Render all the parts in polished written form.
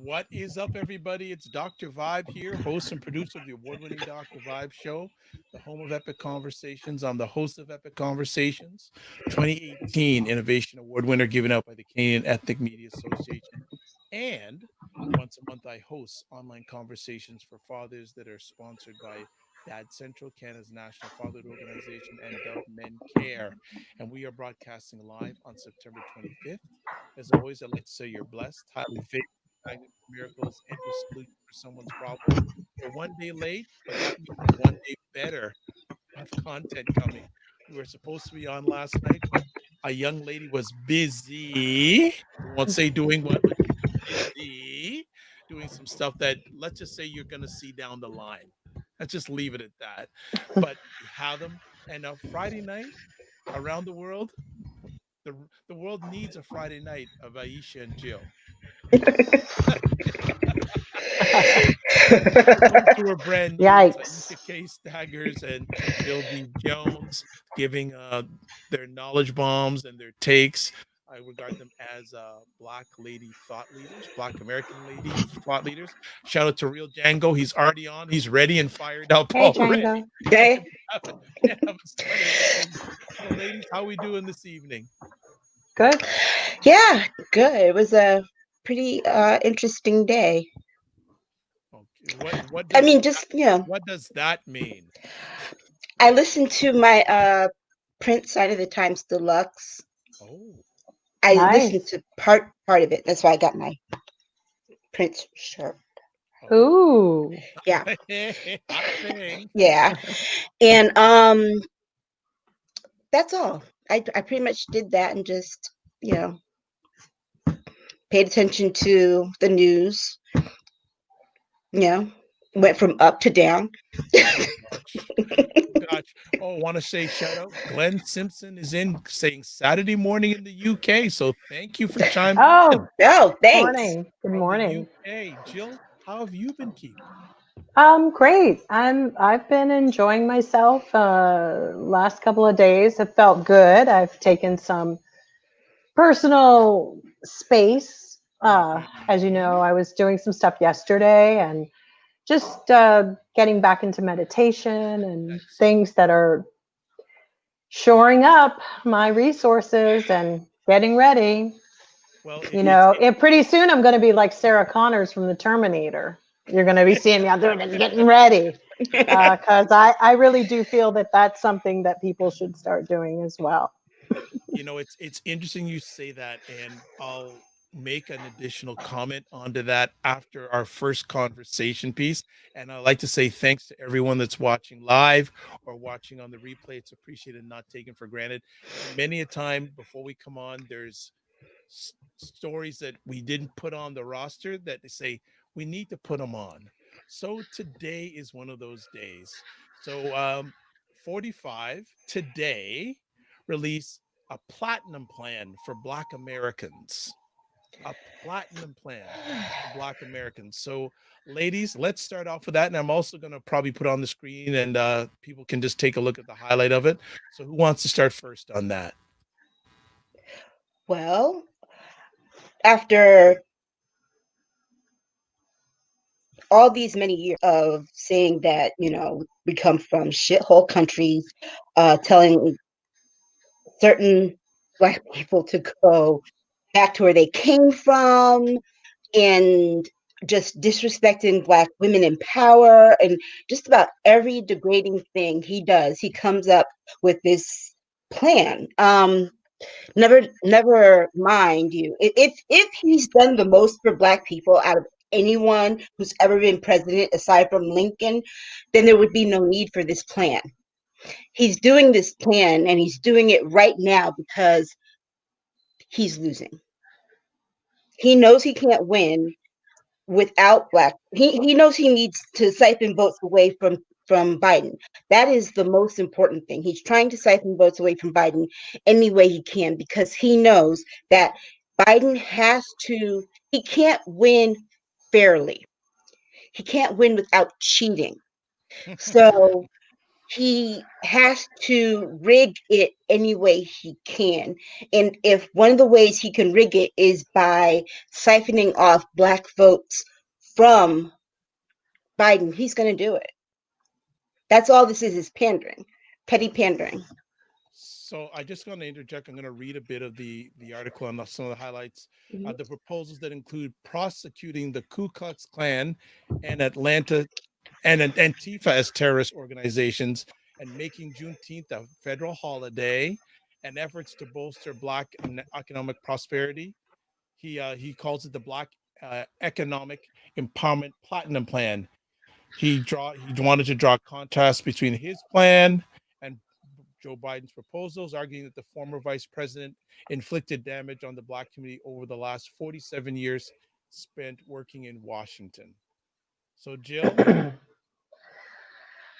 What is up, everybody? It's Dr. Vibe here, host and producer of the award-winning Dr. Vibe Show, the home of Epic Conversations. I'm the host of Epic Conversations, 2018 Innovation Award winner given out by the Canadian Ethnic Media Association. And once a month, I host online conversations for fathers that are sponsored by Dad Central, Canada's national fatherhood organization, and Dove Men Care. And we are broadcasting live on September 25th. As always, I'd like to say you're blessed, highly favored, magnet for miracles, and a solution for someone's problem. We're one day late, but that means we're one day better. Have content coming. We were supposed to be on last night, but a young lady was busy. We won't say doing what, but she was busy doing some stuff that, let's just say, you're going to see down the line. Let's just leave it at that. But we have them. And Friday night around the world, the, the world needs a Friday night of Aisha and Jill. Those who are brand new, it's Yikes. Aisha K. Staggers and Jill D. Jones giving their knowledge bombs and their takes. I regard them as Black lady thought leaders, Black American lady thought leaders. Shout out to Real Django. He's already on. He's ready and fired up Hey, already. Django. And Okay. we haven't started anything. So, ladies, how we doing this evening? Good. Yeah, good. It was a pretty interesting day. Okay. What I does mean, that, just, you know, what does that mean? I listened to my print side of the Times Deluxe. Oh. I listened Nice. to part of it. That's why I got my print shirt. Oh. Ooh. Yeah, Hot thing. yeah. And that's all. I pretty much did that and just, you know, paid attention to the news. You know, went from up to down. Oh gosh. Oh, I want to say shout out. Glenn Simpson is in saying Saturday morning in the UK. So thank you for chiming in Oh, Oh, thanks. morning. Good from the morning. UK. Jill, how have you been keeping? Great. I've been enjoying myself. Last couple of days have felt good. I've taken some personal space. As you Mhm. know, I was doing some stuff yesterday and just getting back into meditation and Nice. things that are shoring up my resources and getting ready. Well, You it's know, pretty soon I'm going to be like Sarah Connors from the Terminator. You're going to be seeing me out there just getting ready because I really do feel that that's something that people should start doing as well. it's interesting you say that, and I'll make an additional comment onto that after our first conversation piece. And I'd like to say thanks to everyone that's watching live or watching on the replay. It's appreciated, not taken for granted. And many a time before we come on, there's stories that we didn't put on the roster that they say we need to put them on. So today is one of those days. So 45 today release a platinum plan for Black Americans. A platinum plan for Black Americans. So, ladies, let's start off with that. And I'm also going to probably put on the screen and people can just take a look at the highlight of it. So, who wants to start first on that? Well, after all these many years of saying that, you know, we come from shithole countries, telling certain Black people to go back to where they came from, and just disrespecting Black women in power, and just about every degrading thing he does, he comes up with this plan. Never mind you. If he's done the most for Black people out of anyone who's ever been president aside from Lincoln, then there would be no need for this plan. He's doing this plan and he's doing it right now because he's losing. He knows he can't win without Black. He knows he needs to siphon votes away from Biden. That is the most important thing. He's trying to siphon votes away from Biden any way he can because he knows that Biden he can't win fairly. He can't win without cheating. So he has to rig it any way he can. And if one of the ways he can rig it is by siphoning off Black votes from Biden, he's going to do it. That's all this is pandering, petty pandering. So I just going to interject. I'm going to read a bit of the article and some of the highlights. Mm-hmm. The proposals that include prosecuting the Ku Klux Klan and Atlanta and Antifa as terrorist organizations, and making Juneteenth a federal holiday, and efforts to bolster Black economic prosperity. He calls it the Black Economic Empowerment Platinum Plan. He wanted to draw contrast between his plan and Joe Biden's proposals, arguing that the former vice president inflicted damage on the Black community over the last 47 years spent working in Washington. So, Jill?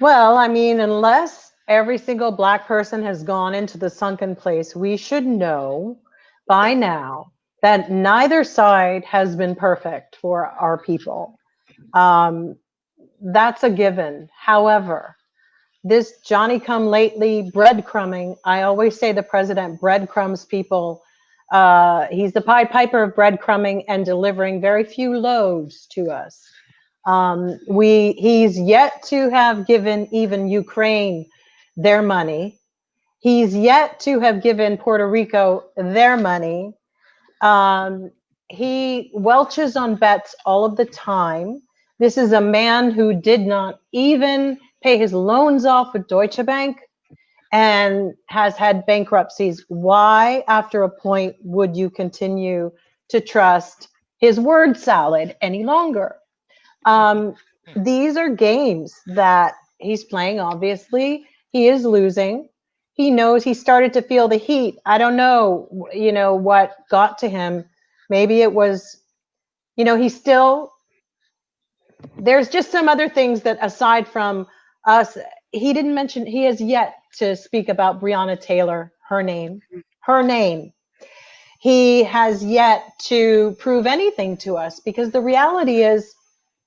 Well, I mean, unless every single Black person has gone into the sunken place, we should know by now that neither side has been perfect for our people. That's a given. However, this Johnny come lately breadcrumbing, I always say the president breadcrumbs people. He's the Pied Piper of breadcrumbing and delivering very few loaves to us. He's yet to have given even Ukraine their money. He's yet to have given Puerto Rico their money. He welches on bets all of the time. This is a man who did not even pay his loans off with Deutsche Bank and has had bankruptcies. Why, after a point, would you continue to trust his word salad any longer? These are games that he's playing. Obviously, he is losing. He knows he started to feel the heat. I don't know, what got to him. Maybe it was, he's still, there's just some other things that aside from us, he didn't mention, he has yet to speak about Breonna Taylor, her name. He has yet to prove anything to us, because the reality is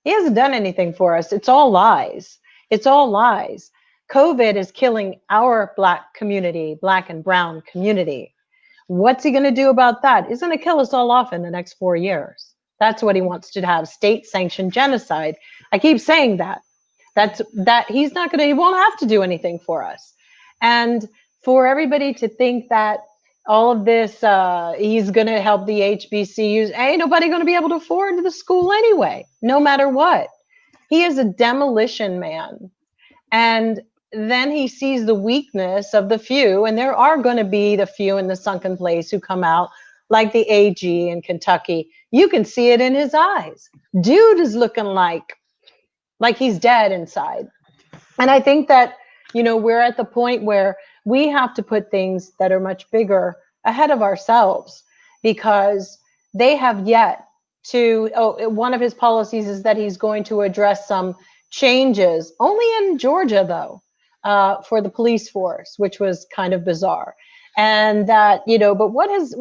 he hasn't done anything for us. It's all lies. COVID is killing our Black community, Black and brown community. What's he going to do about that? He's going to kill us all off in the next 4 years. That's what he wants to have, state-sanctioned genocide. I keep saying that. He's not going to, he won't have to do anything for us. And for everybody to think that all of this, he's going to help the HBCUs, ain't nobody going to be able to afford the school anyway, no matter what. He is a demolition man. And then he sees the weakness of the few, and there are going to be the few in the sunken place who come out, like the AG in Kentucky. You can see it in his eyes. Dude is looking like he's dead inside. And I think that, we're at the point where we have to put things that are much bigger ahead of ourselves, because they have yet to, one of his policies is that he's going to address some changes, only in Georgia though, for the police force, which was kind of bizarre. And that, but what has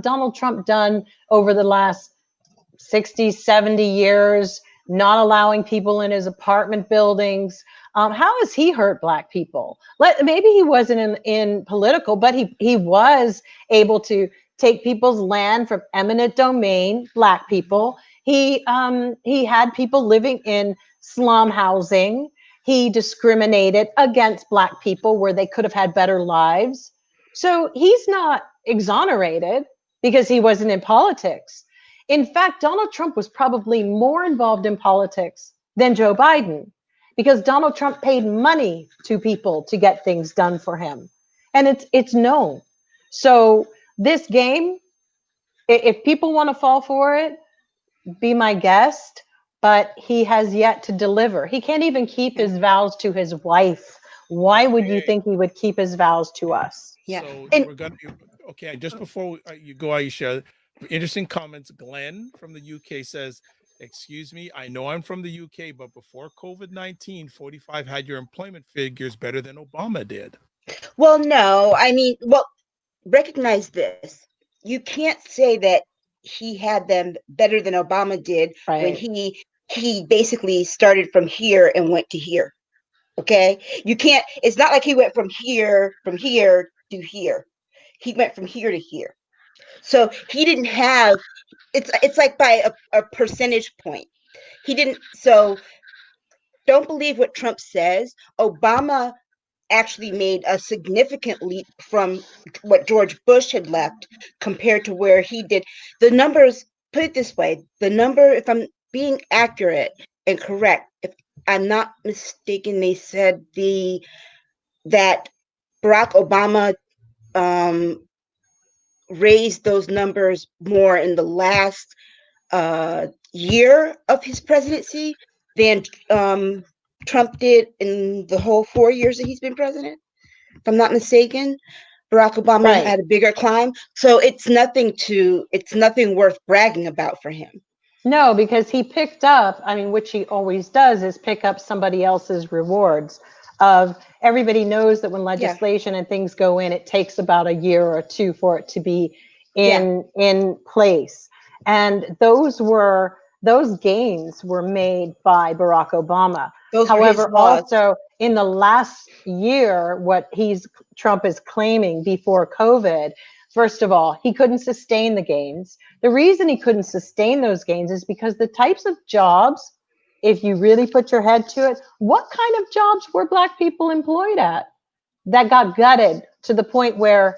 Donald Trump done over the last 60, 70 years, not allowing people in his apartment buildings? How has he hurt Black people? Maybe he wasn't in political, but he was able to take people's land from eminent domain, Black people. He had people living in slum housing. He discriminated against Black people where they could have had better lives. So he's not exonerated because he wasn't in politics. In fact, Donald Trump was probably more involved in politics than Joe Biden, because Donald Trump paid money to people to get things done for him. And it's known. So this game, if people want to fall for it, be my guest, but he has yet to deliver. He can't even keep his vows to his wife. Why would you think he would keep his vows to us? Yeah. So And we're going to, okay, just before you go, Aisha, interesting comments. Glenn from the UK says, excuse me, I know I'm from the UK, but before COVID-19, 45 had your employment figures better than Obama did. well, no, I mean, recognize this. You can't say that he had them better than Obama did when Right. he basically started from here and went to here. Okay, you can't. It's not like he went from here to here. He went from here to here. So he didn't have. It's like by a percentage point. He didn't. So don't believe what Trump says. Obama actually made a significant leap from what George Bush had left compared to where he did. The numbers, put it this way, the number, if I'm being accurate and correct, if I'm not mistaken, they said that Barack Obama raised those numbers more in the last year of his presidency than Trump did in the whole 4 years that he's been president. If I'm not mistaken, Barack Obama Right. had a bigger climb. So it's nothing worth bragging about for him. No, because he picked up, I mean, which he always does, is pick up somebody else's rewards. Of everybody knows that when legislation and things go in, it takes about a year or two for it to be in place. And those gains were made by Barack Obama. Those However, were his laws. also in the last year, what Trump is claiming before COVID, first of all, he couldn't sustain the gains. The reason he couldn't sustain those gains is because the types of jobs, if you really put your head to it, what kind of jobs were Black people employed at that got gutted to the point where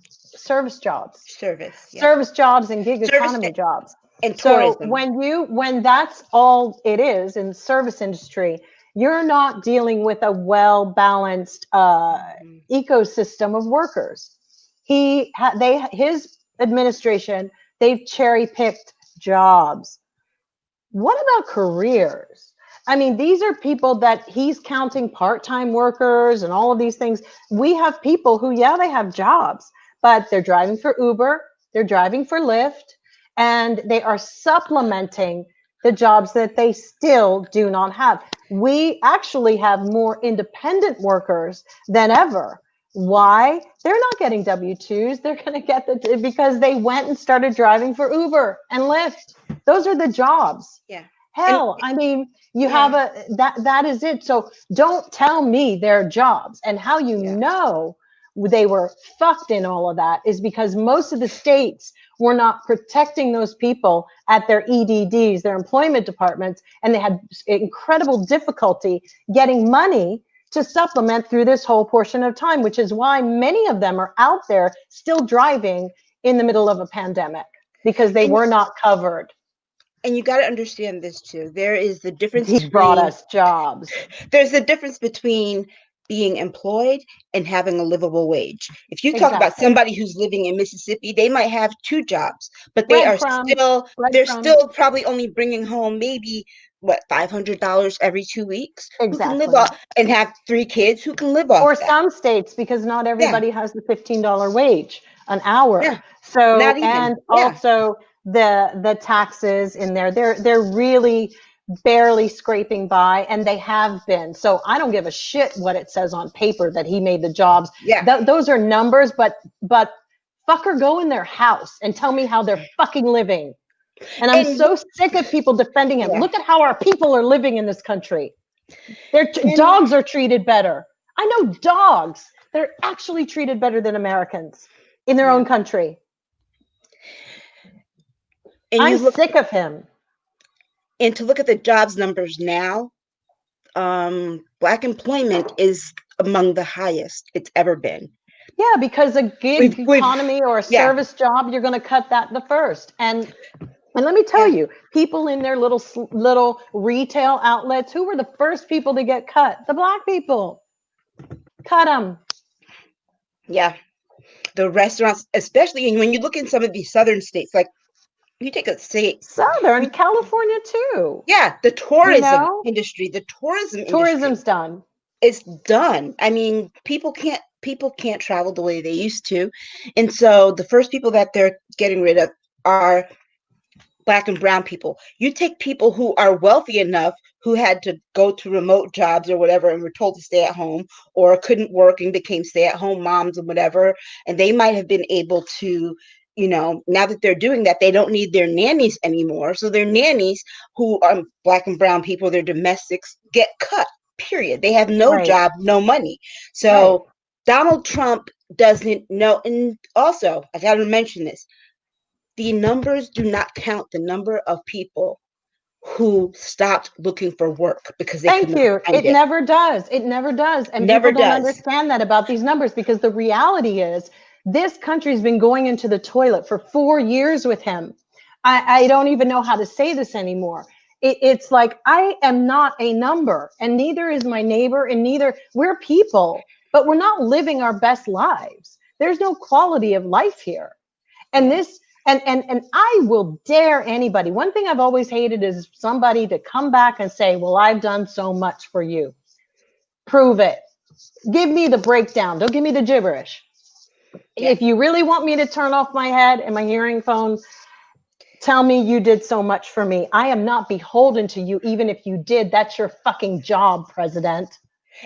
service jobs, service jobs and gig economy jobs. And so tourism. when that's all it is in the service industry, you're not dealing with a well-balanced ecosystem of workers. His administration, they've cherry-picked jobs. What about careers? I mean, these are people that he's counting part-time workers and all of these things. We have people who, they have jobs, but they're driving for Uber, they're driving for Lyft, and they are supplementing the jobs that they still do not have. We actually have more independent workers than ever. Why? They're not getting W-2s. They're going to get because they went and started driving for Uber and Lyft. Those are the jobs. Yeah. Hell, I mean, you have that is it. So don't tell me they're jobs. And how you know they were fucked in all of that is because most of the states were not protecting those people at their EDDs, their employment departments, and they had incredible difficulty getting money to supplement through this whole portion of time, which is why many of them are out there still driving in the middle of a pandemic because they were not covered. And you got to understand this too. There is the difference. He brought us jobs. There's a difference between being employed and having a livable wage. If you talk about somebody who's living in Mississippi, they might have 2 jobs, but they are still probably only bringing home maybe $500 every 2 weeks. Exactly. Who can live off and have 3 kids who can live off. Or some states, because not everybody has the $15 wage an hour. Yeah. So Not even. and also the taxes in there, they're really barely scraping by, and they have been. So I don't give a shit what it says on paper that he made the jobs. Yeah. Those are numbers, but fucker, go in their house and tell me how they're fucking living. And I'm so sick of people defending him. Look at how our people are living in this country. Their dogs are treated better. I know dogs. They're actually treated better than Americans in their own country. And I'm sick of him. And to look at the jobs numbers now, Black employment is among the highest it's ever been. Yeah, because a gig economy or a service job, you're going to cut that the first. And let me tell you, people in their little retail outlets, who were the first people to get cut? The Black people. Cut them. Yeah. The restaurants, especially when you look in some of these southern states, like you take a state. Southern California too. Yeah. The tourism industry, tourism's done. It's done. I mean, people can't travel the way they used to. And so the first people that they're getting rid of are Black and brown people. You take people who are wealthy enough, who had to go to remote jobs or whatever and were told to stay at home, or couldn't work and became stay-at-home moms and whatever, and they might have been able to, now that they're doing that, they don't need their nannies anymore. So their nannies, who are Black and brown people, their domestics, get cut. period. They have no Right. job, no money. So Donald Trump doesn't know. And also, I got to mention this, the numbers do not count the number of people who stopped looking for work because they could Thank not you. find It it. never does. It never does. And Never people don't does. understand that about these numbers, because the reality is this country's been going into the toilet for 4 years with him. I don't even know how to say this anymore. It's like, I am not a number, and neither is my neighbor, and neither, we're people, but we're not living our best lives. There's no quality of life here. And this, and I will dare anybody. One thing I've always hated is somebody to come back and say, well, I've done so much for you. Prove it. Give me the breakdown. Don't give me the gibberish. Yeah. If you really want me to turn off my head and my hearing phone, tell me you did so much for me. I am not beholden to you, even if you did. That's your fucking job, President.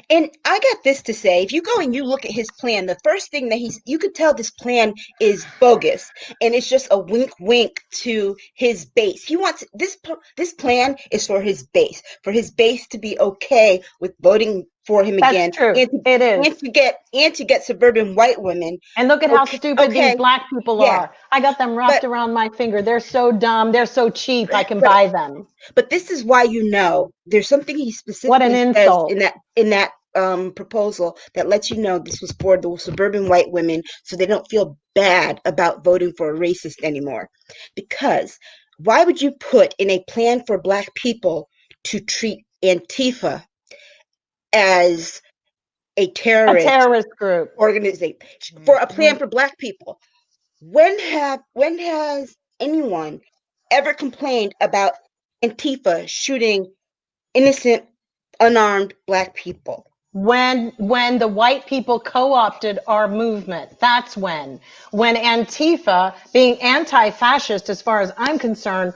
And I got this to say, if you go and you look at his plan, the first thing that you could tell this plan is bogus, and it's just a wink wink to his base. He wants this plan is for his base to be okay with voting for him That's again. true. And It is. and to get suburban white women. And look at how stupid these black people are. I got them wrapped around my finger. They're so dumb. They're so cheap. I can buy them. But this is why, there's something he What an specifically says insult. in that proposal that lets you know this was for the suburban white women, so they don't feel bad about voting for a racist anymore. Because why would you put in a plan for black people to treat Antifa as a A terrorist terrorist group. organization for a plan for black people? When has anyone ever complained about Antifa shooting innocent, unarmed black people? When the white people co-opted our movement, that's when Antifa, being anti-fascist, as far as I'm concerned,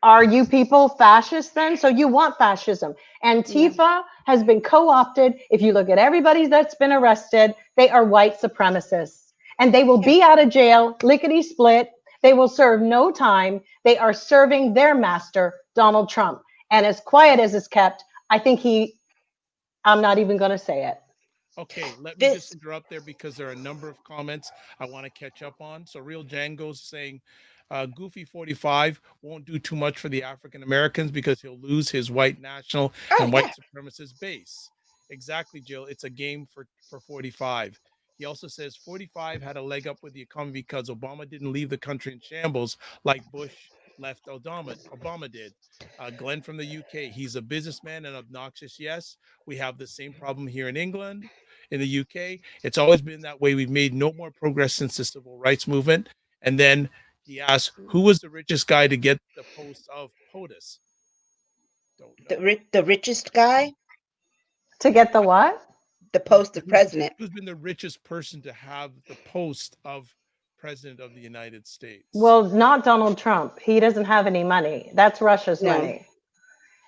are you people fascist then? So you want fascism. Antifa has been co-opted. If you look at everybody that's been arrested, they are white supremacists, and they will be out of jail lickety split. They will serve no time. They are serving their master, Donald Trump. And as quiet as it's kept, I think I'm not even going to say it. Okay, let me just interrupt there because there are a number of comments I want to catch up on. So Real Django's saying Goofy 45 won't do too much for the African Americans because he'll lose his white national and white supremacist base. Exactly, Jill. It's a game for 45. He also says 45 had a leg up with the economy because Obama didn't leave the country in shambles like Bush left Obama did. Glenn from the UK, he's a businessman and obnoxious. Yes, we have the same problem here in England. In the UK, it's always been that way. We've made no more progress since the civil rights movement. And then he asked, who was the richest guy to get the post of POTUS? The richest guy? To get the what? The post of president. Who's been the richest person to have the post of president of the United States? Well, not Donald Trump. He doesn't have any money. That's Russia's money.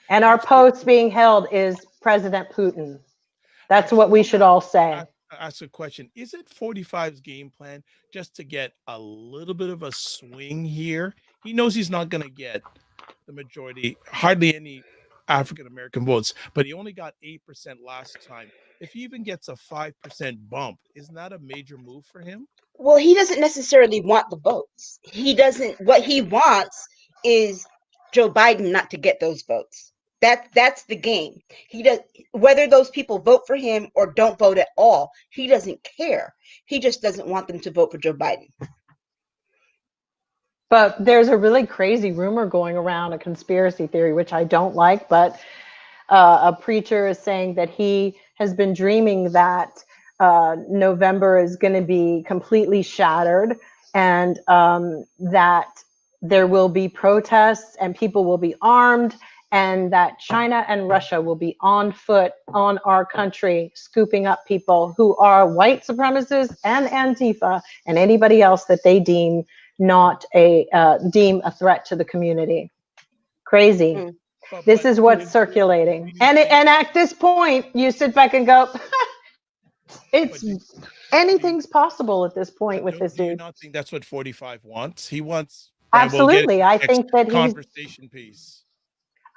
And our post being held is President Putin. That's what we should all say. Ask a question. Is it 45's game plan just to get a little bit of a swing here? He knows he's not going to get the majority, hardly any African American votes, but he only got 8% last time. If he even gets a 5% bump, isn't that a major move for him? Well, he doesn't necessarily want the votes. What he wants is Joe Biden not to get those votes. That's the game. He does, whether those people vote for him or don't vote at all, he doesn't care. He just doesn't want them to vote for Joe Biden. But there's a really crazy rumor going around, a conspiracy theory, which I don't like, but a preacher is saying that he has been dreaming that November is going to be completely shattered, and that there will be protests and people will be armed, and that China and Russia will be on foot on our country, scooping up people who are white supremacists and Antifa and anybody else that they deem a threat to the community. Crazy. This is what's circulating. And at this point, you sit back and go, anything's possible at this point with this dude. Do you not think that's what 45 wants? He wants absolutely. I think that conversation piece.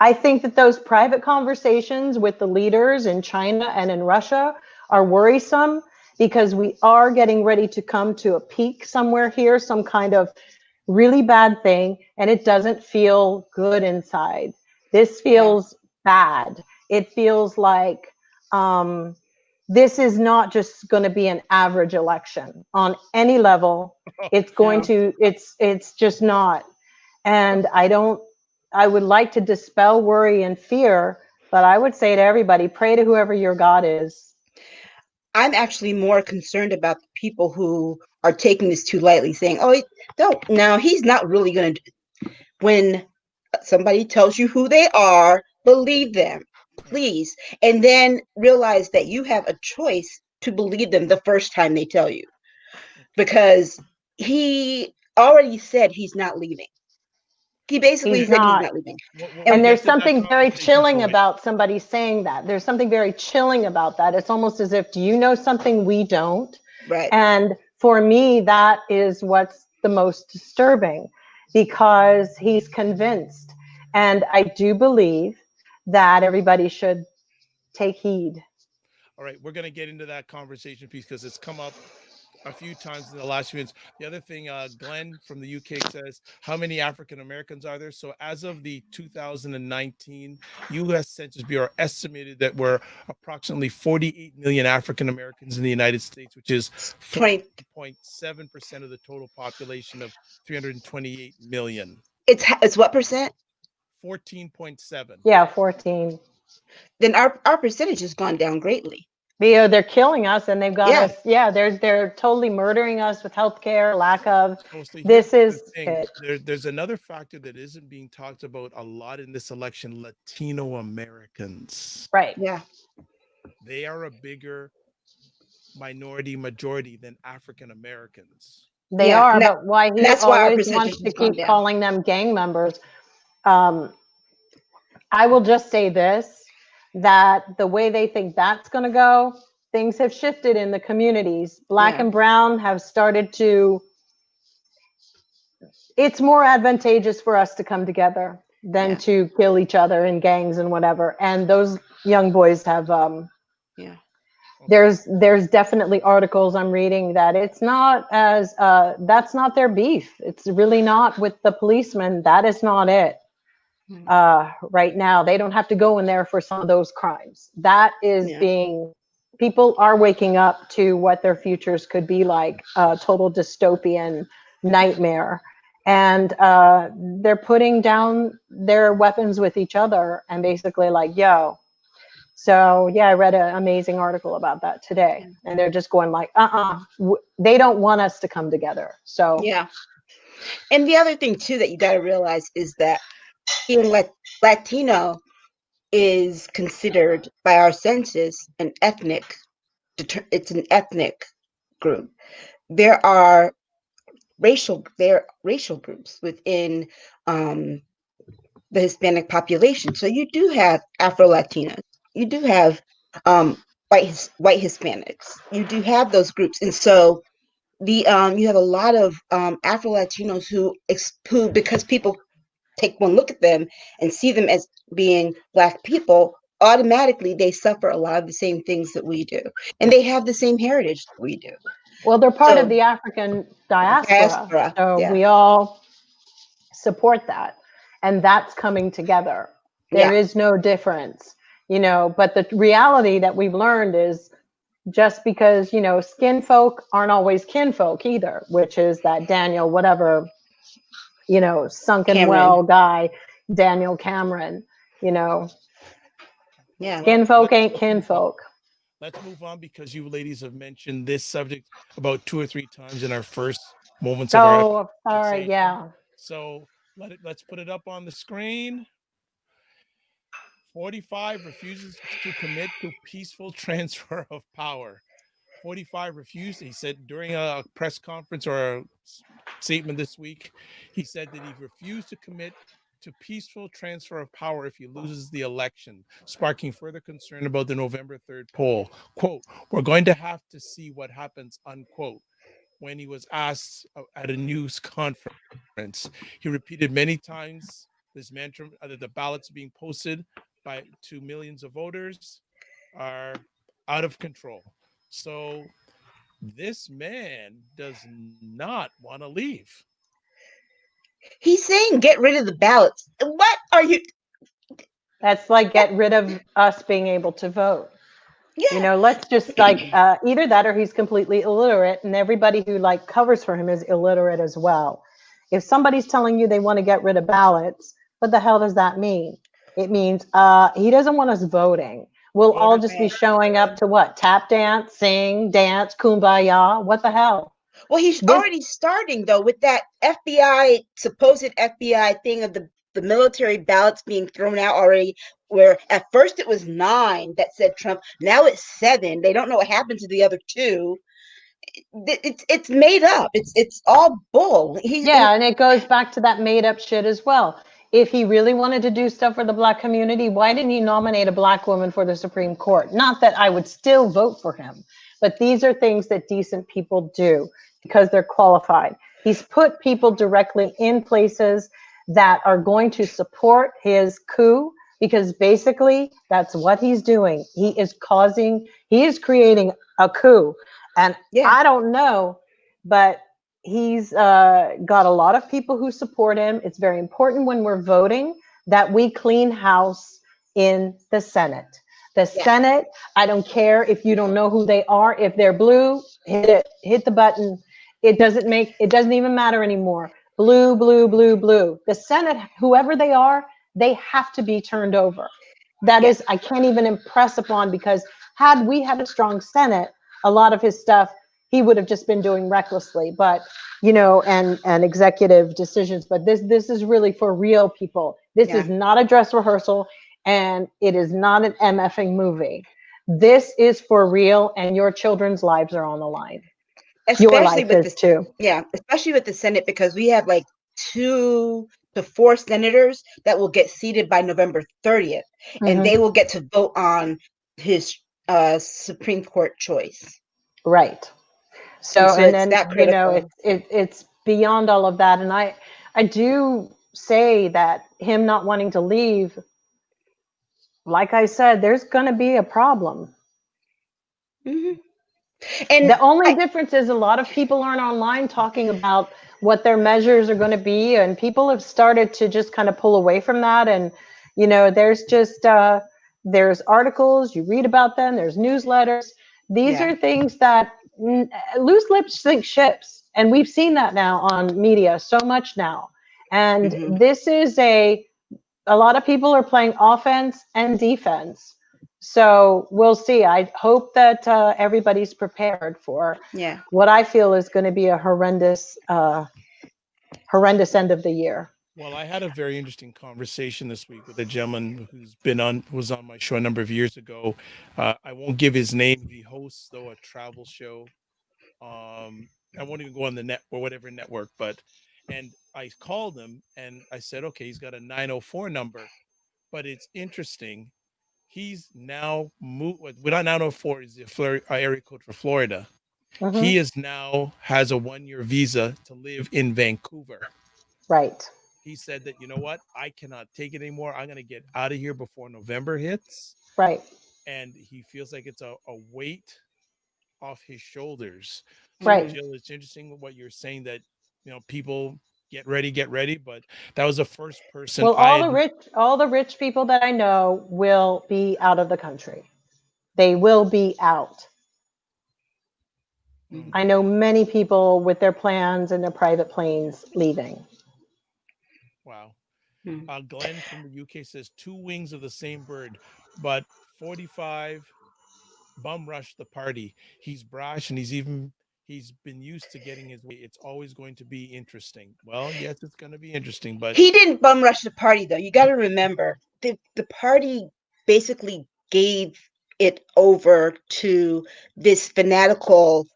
I think that those private conversations with the leaders in China and in Russia are worrisome because we are getting ready to come to a peak somewhere here, some kind of really bad thing, and it doesn't feel good inside. This feels bad. It feels like this is not just going to be an average election on any level. It's going to, it's just not. And I would like to dispel worry and fear, but I would say to everybody, pray to whoever your God is. I'm actually more concerned about the people who are taking this too lightly, saying, "Oh, don't." Now he's not really going to. When somebody tells you who they are, believe them, please, and then realize that you have a choice to believe them the first time they tell you, because he already said he's not leaving. He basically He's said he's not. not leaving. And there's something very chilling about somebody saying that. There's something very chilling about that. It's almost as if, do you know something we don't? Right. And for me, that is what's the most disturbing, because he's convinced. And I do believe that everybody should take heed. All right, we're going to get into that conversation piece because it's come up a few times in the last few minutes. The other thing, Glenn from the UK says, how many African Americans are there? So as of the 2019 U.S. Census Bureau estimated that we're approximately 48 million African Americans in the United States, which is 20.7% of the total population of 328 million. It's what percent? 14.7. Yeah, 14. Then our percentage has gone down greatly. They're killing us, and they've got us. Yeah, they're totally murdering us with healthcare, lack of. This is it. There's another factor that isn't being talked about a lot in this election: Latino Americans. Right. Yeah. They are a bigger minority majority than African Americans. They are, but why he always wants to keep calling them gang members. I will just say this, that the way they think that's going to go, things have shifted in the communities. Black and brown have started to, it's more advantageous for us to come together than to kill each other in gangs and whatever. And those young boys have, there's definitely articles I'm reading that it's not as, that's not their beef. It's really not with the policemen. That is not it. Right now, they don't have to go in there for some of those crimes. That is people are waking up to what their futures could be like, a total dystopian nightmare. And they're putting down their weapons with each other and basically like, yo. So yeah, I read an amazing article about that today. And they're just going like, they don't want us to come together. So yeah. And the other thing too that you got to realize is that being Latino is considered by our census an ethnic. It's an ethnic group. There are racial groups within the Hispanic population. So you do have Afro Latinos. You do have white Hispanics. You do have those groups, and so you have a lot of Afro Latinos who because people take one look at them and see them as being Black people, automatically they suffer a lot of the same things that we do, and they have the same heritage that we do. Well, they're part of the African diaspora, so we all support that, and that's coming together. There is no difference, but the reality that we've learned is just because, skin folk aren't always kinfolk either, which is that Daniel, whatever, sunken Cameron. Well guy, Daniel Cameron, kinfolk ain't kinfolk. Let's move on because you ladies have mentioned this subject about 2 or 3 times in our first moments of our. Oh, sorry, yeah. So let's put it up on the screen. 45 refuses to commit to peaceful transfer of power. 45 refused. He said during a press conference or a statement this week, he said that he refused to commit to peaceful transfer of power if he loses the election, sparking further concern about the November 3rd poll. Quote, we're going to have to see what happens, unquote. When he was asked at a news conference, he repeated many times this mantra that the ballots being posted to millions of voters are out of control. So this man does not want to leave. He's saying get rid of the ballots. What are you? That's like get rid of us being able to vote. Yeah. Let's just like either that or he's completely illiterate, and everybody who like covers for him is illiterate as well. If somebody's telling you they want to get rid of ballots, what the hell does that mean? It means he doesn't want us voting. We'll all just be showing up to what? Tap dance, sing, dance, kumbaya. What the hell? Well, he's already starting though with that supposed FBI thing of the military ballots being thrown out already, where at first it was 9 that said Trump, now it's 7. They don't know what happened to the other 2. It's made up. It's all bull. And it goes back to that made up shit as well. If he really wanted to do stuff for the Black community, why didn't he nominate a Black woman for the Supreme Court? Not that I would still vote for him, but these are things that decent people do because they're qualified. He's put people directly in places that are going to support his coup, because basically that's what he's doing. He is creating a coup. And I don't know, but he's got a lot of people who support him. It's very important when we're voting that we clean house in the Senate. The Senate, I don't care if you don't know who they are. If they're blue, hit the button. It doesn't even matter anymore. Blue, blue, blue, blue. The Senate, whoever they are, they have to be turned over. That is, I can't even impress upon, because had we had a strong Senate, a lot of his stuff, he would have just been doing recklessly, but, and executive decisions. But this is really for real people. This is not a dress rehearsal, and it is not an MFing movie. This is for real, and your children's lives are on the line. Especially especially with the Senate, because we have like 2 to 4 senators that will get seated by November 30th, and they will get to vote on his Supreme Court choice. Right. So and then it's beyond all of that, and I do say that him not wanting to leave, like I said, there's going to be a problem. And the only difference is a lot of people aren't online talking about what their measures are going to be, and people have started to just kind of pull away from that. And there's just there's articles, you read about them, there's newsletters. These are things that loose lips sink ships, and we've seen that now on media so much now. And this is a lot of people are playing offense and defense. So we'll see. I hope that everybody's prepared for what I feel is going to be a horrendous end of the year. Well, I had a very interesting conversation this week with a gentleman who's was on my show a number of years ago. I won't give his name. He hosts, though, a travel show. I won't even go on the net or whatever network, and I called him and I said, okay, he's got a 904 number, but it's interesting. He's now moved. Without 904 is the area code for Florida. He has a 1-year visa to live in Vancouver. Right. He said that, you know what, I cannot take it anymore. I'm going to get out of here before November hits. Right. And he feels like it's a weight off his shoulders. So, right. Jill, it's interesting what you're saying, that, people get ready. But that was the first person. Well, all the rich people that I know will be out of the country. They will be out. I know many people with their plans and their private planes leaving. Wow. Glenn from the UK says 2 wings of the same bird, but 45 bum rush the party. He's brash, and he's been used to getting his way. It's always going to be interesting. Well, yes, it's going to be interesting, but he didn't bum rush the party, though. You got to remember, the party basically gave it over to this fanatical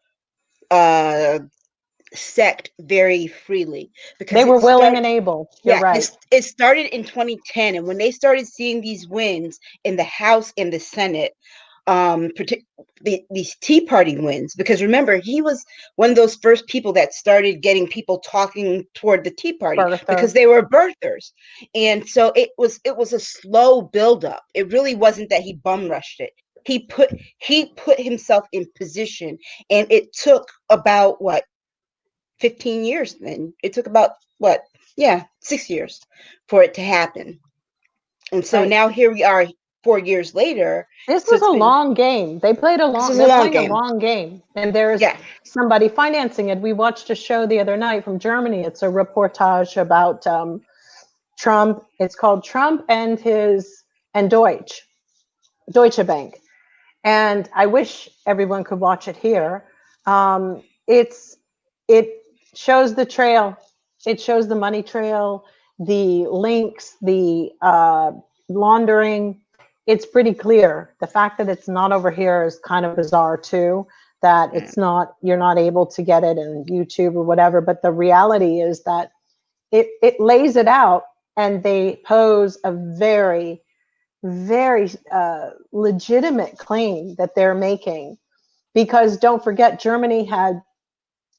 sect very freely, because they were willing and able. You're right. It started in 2010, and when they started seeing these wins in the House and the Senate, these Tea Party wins, because remember, he was one of those first people that started getting people talking toward the Tea Party because they were birthers. And so it was a slow buildup. It really wasn't that he bum rushed it. He put himself in position, and it took about 15 years. Then it took about 6 years for it to happen. And so now here we are 4 years later. This So was a long game. They played they're playing a long game. And there's somebody financing it. We watched a show the other night from Germany. It's a reportage about Trump. It's called Trump and Deutsche Bank. And I wish everyone could watch it here. It shows the trail. It shows the money trail, the links, the laundering. It's pretty clear. The fact that it's not over here is kind of bizarre too, that you're not able to get it in YouTube or whatever. But the reality is that it lays it out, and they pose a very, very legitimate claim that they're making. Because don't forget, Germany had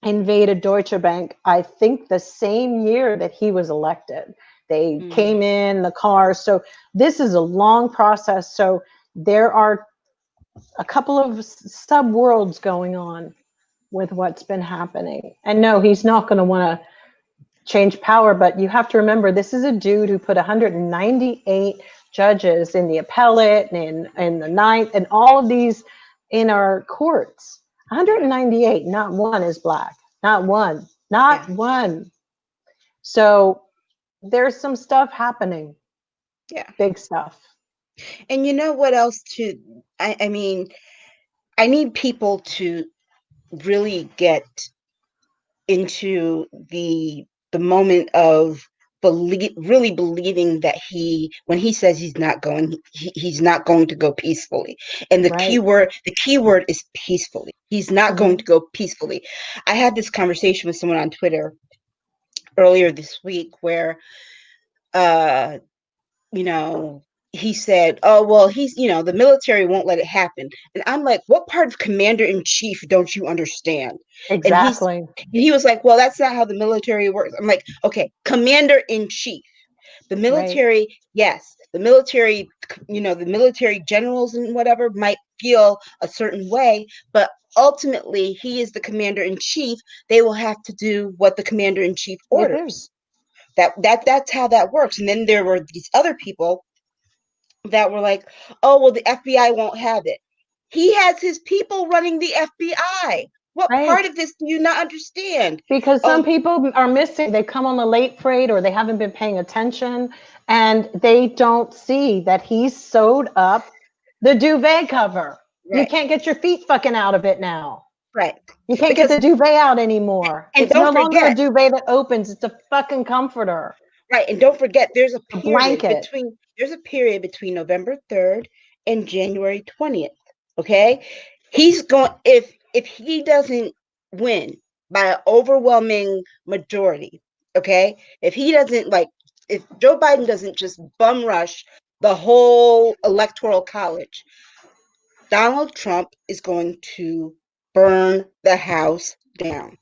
invaded Deutsche Bank, I think the same year that he was elected. They came in the car. So this is a long process. So there are a couple of sub worlds going on with what's been happening. And no, he's not going to want to change power, but you have to remember, this is a dude who put 198 judges in the appellate and in the ninth and all of these in our courts. 198, not one is black. Not one. One. So there's some stuff happening. Yeah. Big stuff. And you know what else too? I mean, I need people to really get into the moment of really believing that when he says he's not going to go peacefully. And the key word is peacefully. He's not going to go peacefully. I had this conversation with someone on Twitter earlier this week where he said, oh, well, the military won't let it happen. And I'm like, what part of commander-in-chief don't you understand? Exactly. And he was like, well, that's not how the military works. I'm like, okay, commander-in-chief. The military, yes, the military, the military generals and whatever might feel a certain way, but ultimately he is the commander-in-chief. They will have to do what the commander-in-chief orders. That's how that works. And then there were these other people that were like, oh, well, the FBI won't have it. He has his people running the FBI. What part of this do you not understand? Because some people are missing. They come on the late freight, or they haven't been paying attention, and they don't see that he's sewed up the duvet cover. Right. You can't get your feet fucking out of it now. Right. You can't get the duvet out anymore. And it's no longer a duvet that opens. It's a fucking comforter. Right. And don't forget, there's a period between November 3rd and January 20th. Okay. He's going, if he doesn't win by an overwhelming majority, okay, if Joe Biden doesn't just bum rush the whole electoral college, Donald Trump is going to burn the house down.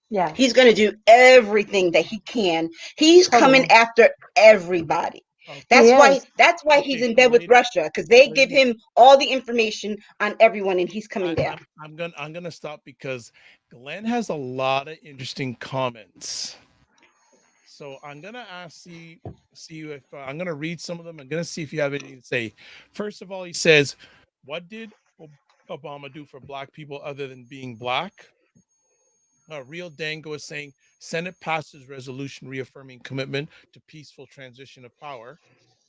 Yeah. He's going to do everything that he can. He's coming after everybody. That's why he's in bed with Russia, because they give him all the information on everyone, and he's coming down. I'm gonna stop because Glenn has a lot of interesting comments. So I'm gonna see if I'm gonna read some of them. I'm gonna see if you have anything to say. First of all, he says, "What did Obama do for black people other than being black?" Real Dango is saying Senate passes resolution reaffirming commitment to peaceful transition of power.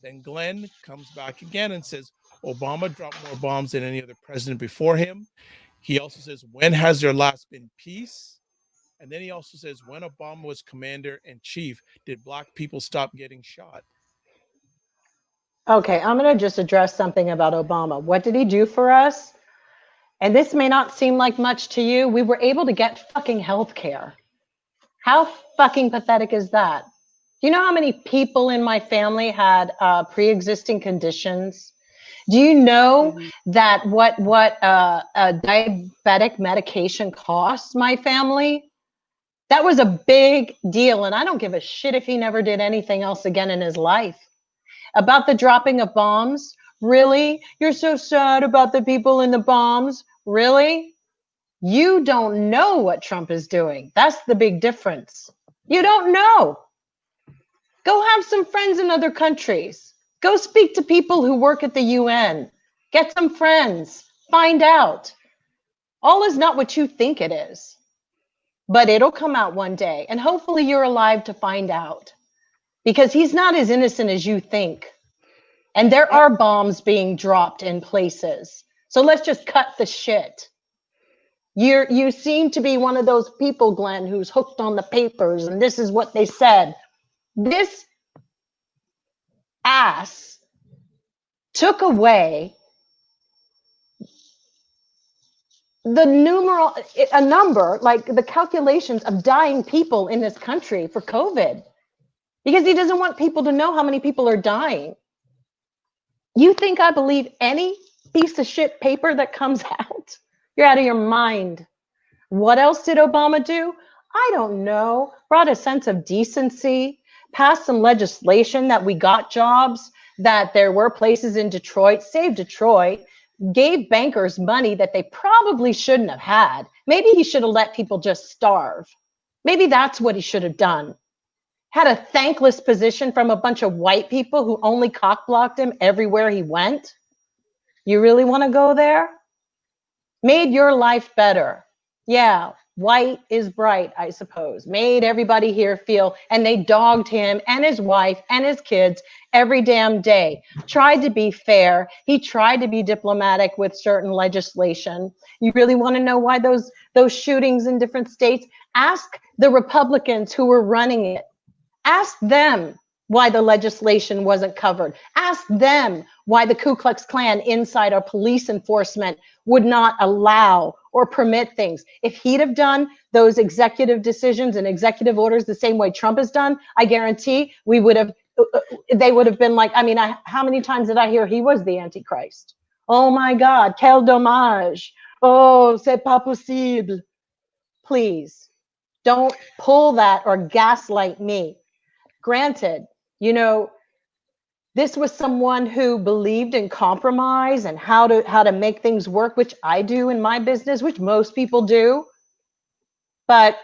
Then Glenn comes back again and says Obama dropped more bombs than any other president before him. He also says, when has there last been peace? And then he also says, when Obama was commander in chief, did black people stop getting shot? Okay, I'm going to just address something about Obama. What did he do for us? And this may not seem like much to you. We were able to get fucking health care. How fucking pathetic is that? Do you know how many people in my family had pre-existing conditions? Do you know Mhm. that what a diabetic medication costs my family? That was a big deal, and I don't give a shit if he never did anything else again in his life. About the dropping of bombs, really? You're so sad about the people in the bombs, really? You don't know what Trump is doing. That's the big difference. You don't know. Go have some friends in other countries. Go speak to people who work at the UN. Get some friends. Find out. All is not what you think it is, but it'll come out one day. And hopefully you're alive to find out, because he's not as innocent as you think. And there are bombs being dropped in places. So let's just cut the shit. You seem to be one of those people, Glenn, who's hooked on the papers, and this is what they said. This ass took away the numeral, a number, like the calculations of dying people in this country for COVID, because he doesn't want people to know how many people are dying. You think I believe any piece of shit paper that comes out? You're out of your mind. What else did Obama do? I don't know. Brought a sense of decency, passed some legislation that we got jobs, that there were places in Detroit, saved Detroit, gave bankers money that they probably shouldn't have had. Maybe he should have let people just starve. Maybe that's what he should have done. Had a thankless position from a bunch of white people who only cockblocked him everywhere he went. You really want to go there? Made your life better. Yeah, white is bright, I suppose. Made everybody here feel, and they dogged him and his wife and his kids every damn day. Tried to be fair. He tried to be diplomatic with certain legislation. You really want to know why those shootings in different states? Ask the Republicans who were running it. Ask them why the legislation wasn't covered. Ask them why the Ku Klux Klan inside our police enforcement would not allow or permit things. If he'd have done those executive decisions and executive orders the same way Trump has done, I guarantee we would have, they would have been like, I mean, how many times did I hear he was the Antichrist? Oh my God, quel dommage. Oh, c'est pas possible. Please, don't pull that or gaslight me. Granted, you know, this was someone who believed in compromise and how to make things work, which I do in my business, which most people do. But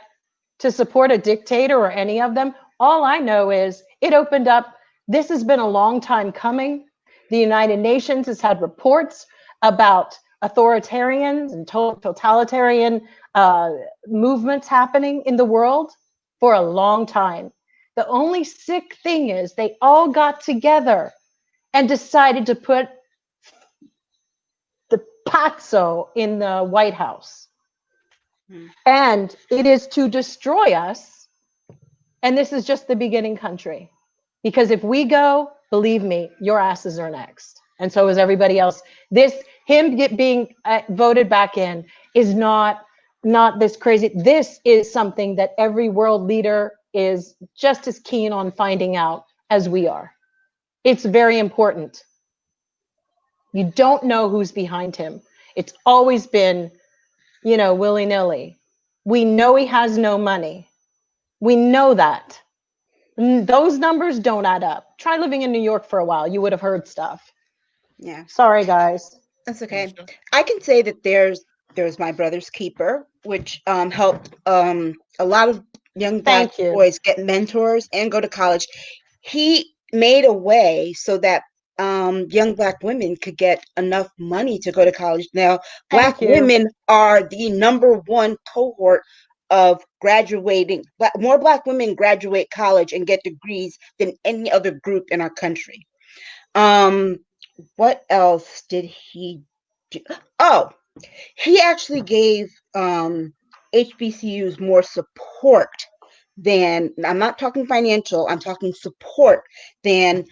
to support a dictator or any of them, all I know is it opened up. This has been a long time coming. The United Nations has had reports about authoritarians and totalitarian movements happening in the world for a long time. The only sick thing is they all got together and decided to put the Pazzo in the White House. And it is to destroy us. And this is just the beginning, country. Because if we go, believe me, your asses are next. And so is everybody else. Him being voted back in is not this crazy. This is something that every world leader is just as keen on finding out as we are. It's very important. You don't know who's behind him. It's always been, willy-nilly. We know he has no money. We know that. Those numbers don't add up. Try living in New York for a while. You would have heard stuff. Yeah. Sorry, guys. That's okay. Aisha? I can say that there's My Brother's Keeper, which helped a lot of young Black Thank you. boys get mentors and go to college. He made a way so that young Black women could get enough money to go to college. Now, Black Thank you. women are the number one cohort of graduating. More Black women graduate college and get degrees than any other group in our country. What else did he do? Oh, he actually gave HBCUs more support than, I'm not talking financial, I'm talking support than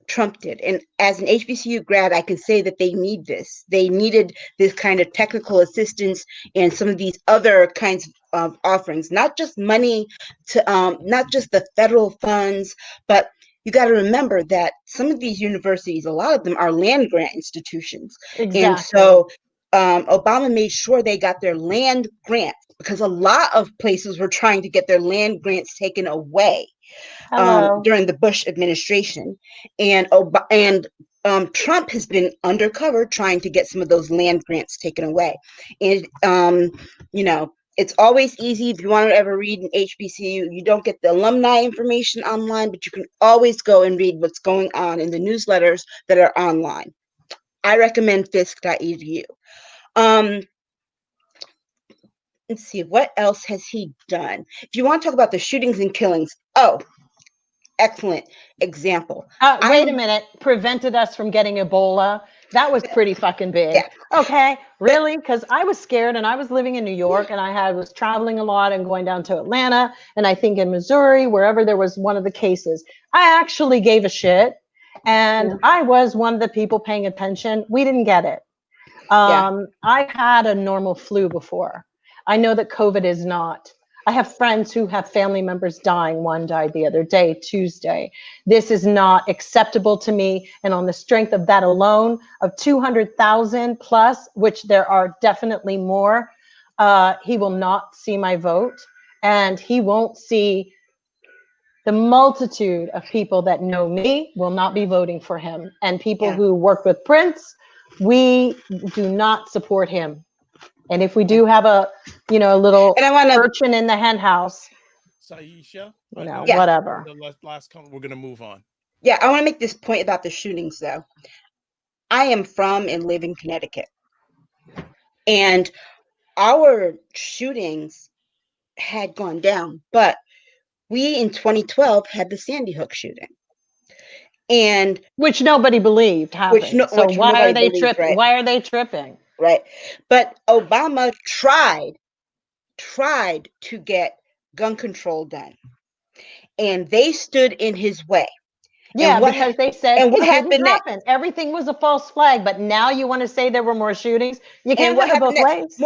Trump did. And as an HBCU grad, I can say that they need this. They needed this kind of technical assistance and some of these other kinds of offerings, not just money to, not just the federal funds, but you got to remember that some of these universities, a lot of them are land grant institutions. Exactly. And so Obama made sure they got their land grants, because a lot of places were trying to get their land grants taken away during the Bush administration. And Trump has been undercover trying to get some of those land grants taken away. And, it's always easy if you want to ever read an HBCU. You don't get the alumni information online, but you can always go and read what's going on in the newsletters that are online. I recommend fisk.edu. Let's see, what else has he done? If you want to talk about the shootings and killings, excellent example. Wait a minute. Prevented us from getting Ebola. That was pretty fucking big. Yeah. Okay, really? Because I was scared, and I was living in New York, and I was traveling a lot and going down to Atlanta, and I think in Missouri, wherever there was one of the cases. I actually gave a shit, and I was one of the people paying attention. We didn't get it. I had a normal flu before. I know that COVID is not. I have friends who have family members dying. One died the other day, Tuesday. This is not acceptable to me. And on the strength of that alone, of 200,000 plus, which there are definitely more, he will not see my vote. And he won't see the multitude of people that know me will not be voting for him. And people who work with Prince, we do not support him. And if we do have a little urchin in the hen house, Aisha, whatever. The last comment, we're going to move on. Yeah, I want to make this point about the shootings, though. I am from and live in Connecticut. And our shootings had gone down, but we in 2012 had the Sandy Hook shooting. And which nobody believed happened. So why are they tripping? Right? Why are they tripping? Right. But Obama tried to get gun control done. And they stood in his way. Yeah, because they said it didn't happen. Everything was a false flag. But now you want to say there were more shootings? You can't have it both ways.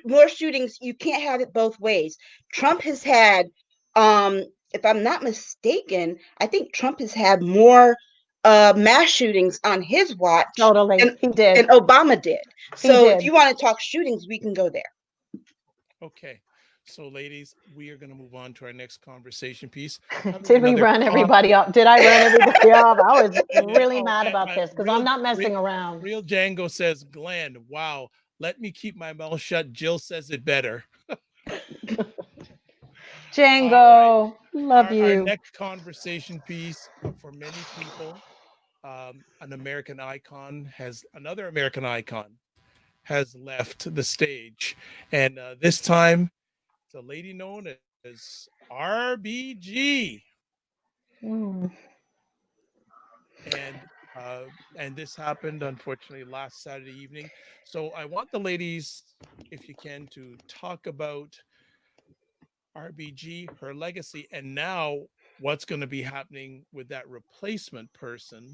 More shootings. You can't have it both ways. Trump has had, if I'm not mistaken, I think Trump has had more mass shootings on his watch. Totally, he did. And Obama did. So if you want to talk shootings, we can go there. Okay. So, ladies, we are going to move on to our next conversation piece. Did we run everybody off? Did I run everybody off? I was really mad about this because I'm not messing around. Real Django says, Glenn, wow, let me keep my mouth shut. Jill says it better. Django, love you. Our next conversation piece for many people, another American icon has left the stage. And this time, it's a lady known as RBG. And this happened, unfortunately, last Saturday evening. So I want the ladies, if you can, to talk about RBG, her legacy, and now what's going to be happening with that replacement person,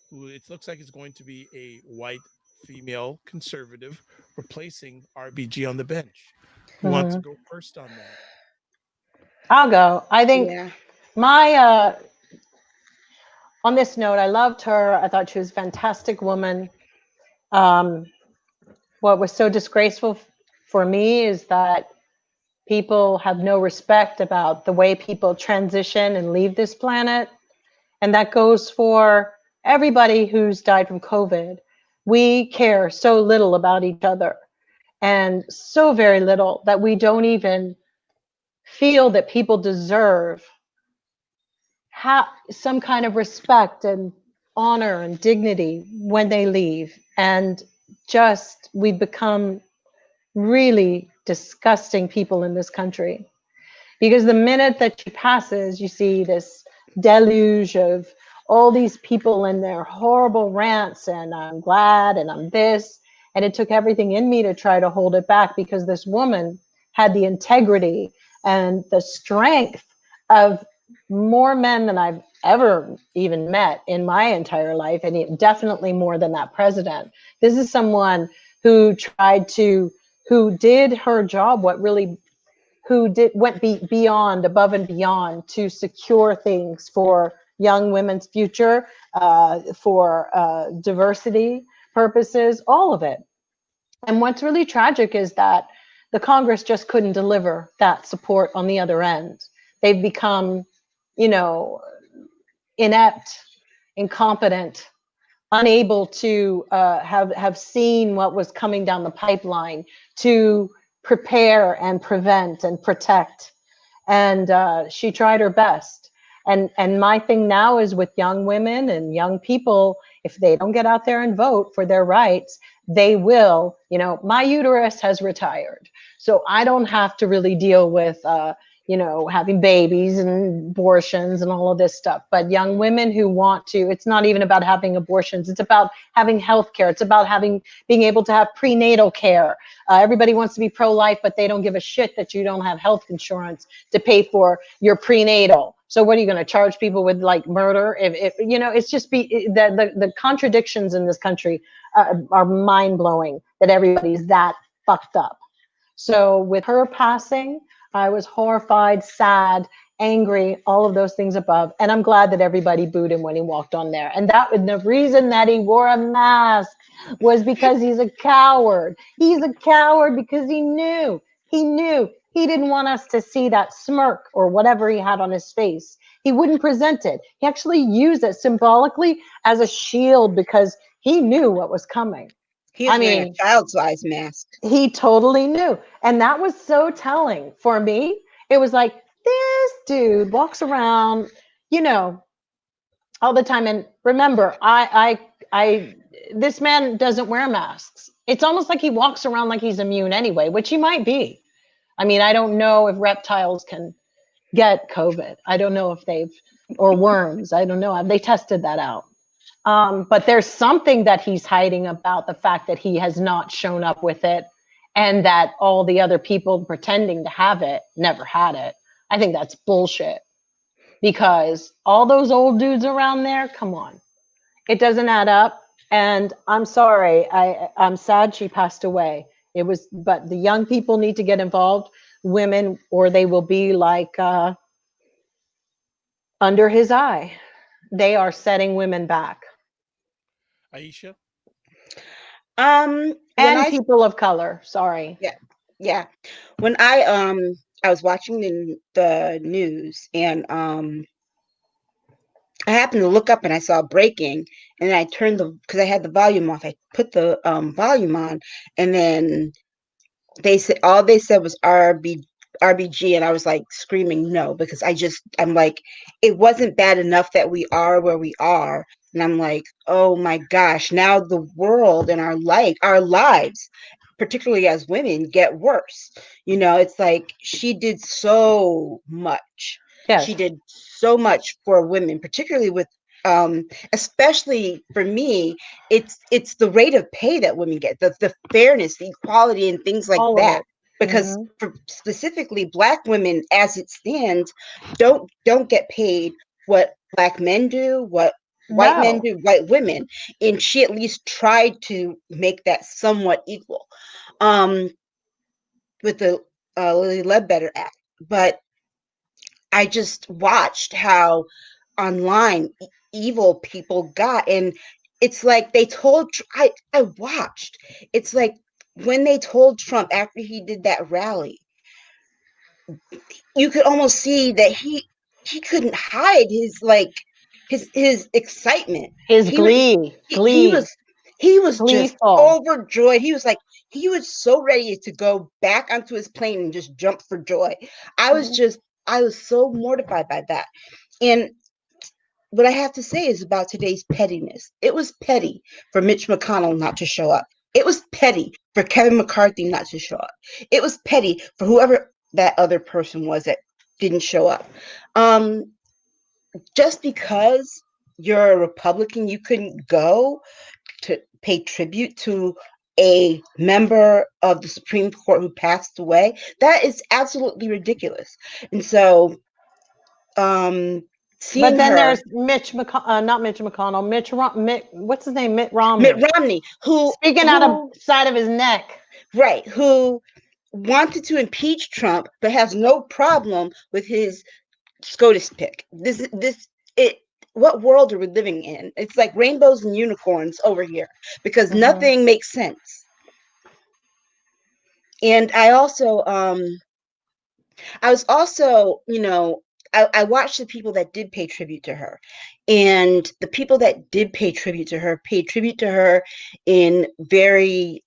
who it looks like is going to be a white female conservative replacing RBG on the bench. Who wants to go first on that? I'll go. I think my on this note, I loved her. I thought she was a fantastic woman. What was so disgraceful for me is that people have no respect about the way people transition and leave this planet. And that goes for everybody who's died from COVID. We care so little about each other, and so very little that we don't even feel that people deserve some kind of respect and honor and dignity when they leave. And just, we've become really disgusting people in this country, because the minute that she passes, you see this deluge of all these people in their horrible rants, and I'm glad, and I'm this, and it took everything in me to try to hold it back, because this woman had the integrity and the strength of more men than I've ever even met in my entire life, and definitely more than that president. This is someone who who did her job, went beyond, above and beyond, to secure things for young women's future, for diversity purposes, all of it. And what's really tragic is that the Congress just couldn't deliver that support on the other end. They've become, you know, inept, incompetent, unable to have seen what was coming down the pipeline to prepare and prevent and protect. And she tried her best. And my thing now is with young women and young people, if they don't get out there and vote for their rights, they will, you know, my uterus has retired. So I don't have to really deal with, you know, having babies and abortions and all of this stuff. But young women who want to, it's not even about having abortions. It's about having health care. It's about being able to have prenatal care. Everybody wants to be pro-life, but they don't give a shit that you don't have health insurance to pay for your prenatal. So what are you going to charge people with, like, murder? If you know, it's just the contradictions in this country are mind blowing, that everybody's that fucked up. So with her passing, I was horrified, sad, angry, all of those things above. And I'm glad that everybody booed him when he walked on there. And the reason that he wore a mask was because he's a coward. He's a coward because he knew he didn't want us to see that smirk or whatever he had on his face. He wouldn't present it. He actually used it symbolically as a shield because he knew what was coming. He was wearing a child's size mask. He totally knew. And that was so telling for me. It was like, this dude walks around, you know, all the time. And remember, this man doesn't wear masks. It's almost like he walks around like he's immune anyway, which he might be. I mean, I don't know if reptiles can get COVID. I don't know if or worms. I don't know. They tested that out. But there's something that he's hiding about the fact that he has not shown up with it, and that all the other people pretending to have it never had it. I think that's bullshit, because all those old dudes around there, come on, it doesn't add up. And I'm sorry, I'm sad she passed away. But the young people need to get involved, women, or they will be like under his eye. They are setting women back. Aisha? And people of color. Sorry. Yeah. When I was watching the news, and I happened to look up and I saw breaking, and then I turned because I had the volume off. I put the volume on, and then all they said was RBG, and I was like screaming no, because I'm like, it wasn't bad enough that we are where we are. And I'm like, oh my gosh, now the world and our lives, particularly as women, get worse. You know, it's like she did so much. Yes. She did so much for women, particularly with especially for me, it's the rate of pay that women get, the fairness, the equality, and things like all that. Because for specifically Black women, as it stands, don't get paid what Black men do, what white men do, white women. And she at least tried to make that somewhat equal with the Lilly Ledbetter Act. But I just watched how online evil people got, and it's like they told I watched, it's like when they told Trump after he did that rally, you could almost see that he couldn't hide his excitement, his glee. He was Gleeful. Just overjoyed. He was like, he was so ready to go back onto his plane and just jump for joy. I was so mortified by that. And what I have to say is about today's pettiness. It was petty for Mitch McConnell not to show up. It was petty for Kevin McCarthy not to show up. It was petty for whoever that other person was that didn't show up. Just because you're a Republican, you couldn't go to pay tribute to a member of the Supreme Court who passed away. That is absolutely ridiculous. And so, but then there's not Mitch McConnell, what's his name? Mitt Romney, who speaking out of side of his neck, right? Who wanted to impeach Trump, but has no problem with his SCOTUS pick. what world are we living in? It's like rainbows and unicorns over here because Mhm. nothing makes sense. And I was also, I watched the people that did pay tribute to her. And the people that did pay tribute to her paid tribute to her in very,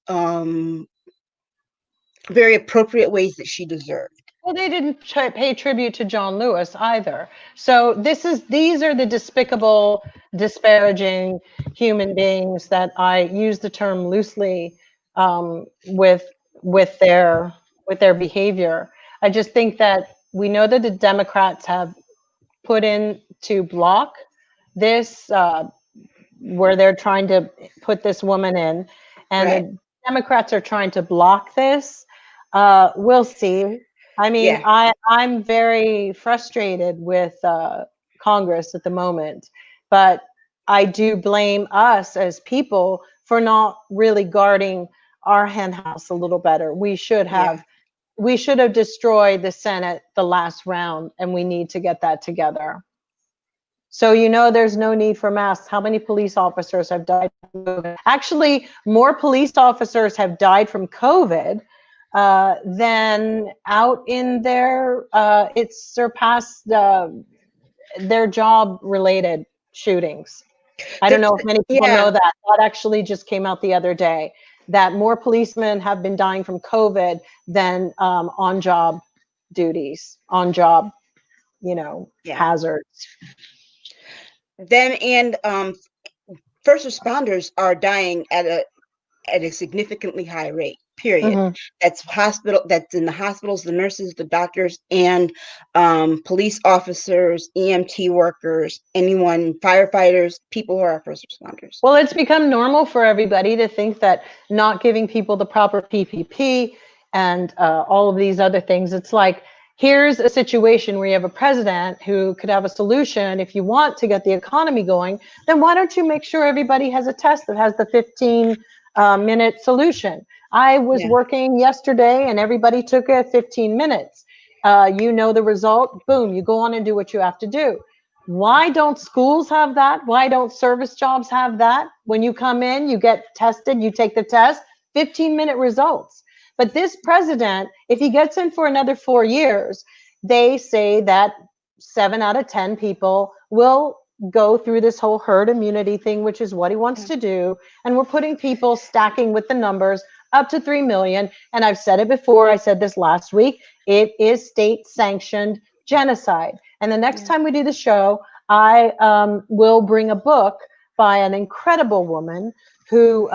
very appropriate ways that she deserved. Well, they didn't pay tribute to John Lewis either. So these are the despicable, disparaging human beings that I use the term loosely with their behavior. I just think that we know that the Democrats have put in to block this, where they're trying to put this woman in, and Right. the Democrats are trying to block this. We'll see. I mean, Yeah. I'm very frustrated with Congress at the moment, but I do blame us as people for not really guarding our hen house a little better. Yeah. We should have destroyed the Senate the last round, and we need to get that together. So there's no need for masks. How many police officers have died from COVID? Actually, more police officers have died from COVID than out in it's surpassed their job-related shootings. I don't know if many people Yeah. know that. That actually just came out the other day, that more policemen have been dying from COVID than on-job duties, on-job, Yeah. hazards. Them and first responders are dying at a significantly high rate. Period. Mhm. That's in the hospitals, the nurses, the doctors, and police officers, EMT workers, anyone, firefighters, people who are first responders. Well, it's become normal for everybody to think that not giving people the proper PPP and all of these other things, it's like, here's a situation where you have a president who could have a solution. If you want to get the economy going, then why don't you make sure everybody has a test that has the 15-minute solution? I was Yeah. working yesterday and everybody took 15 minutes. The result, boom, you go on and do what you have to do. Why don't schools have that? Why don't service jobs have that? When you come in, you get tested, you take the test, 15-minute results. But this president, if he gets in for another 4 years, they say that 7 out of 10 people will go through this whole herd immunity thing, which is what he wants to do. And we're putting people, stacking with the numbers, up to 3 million. And I've said it before, I said this last week, it is state sanctioned genocide. And the next time we do the show, I will bring a book by an incredible woman who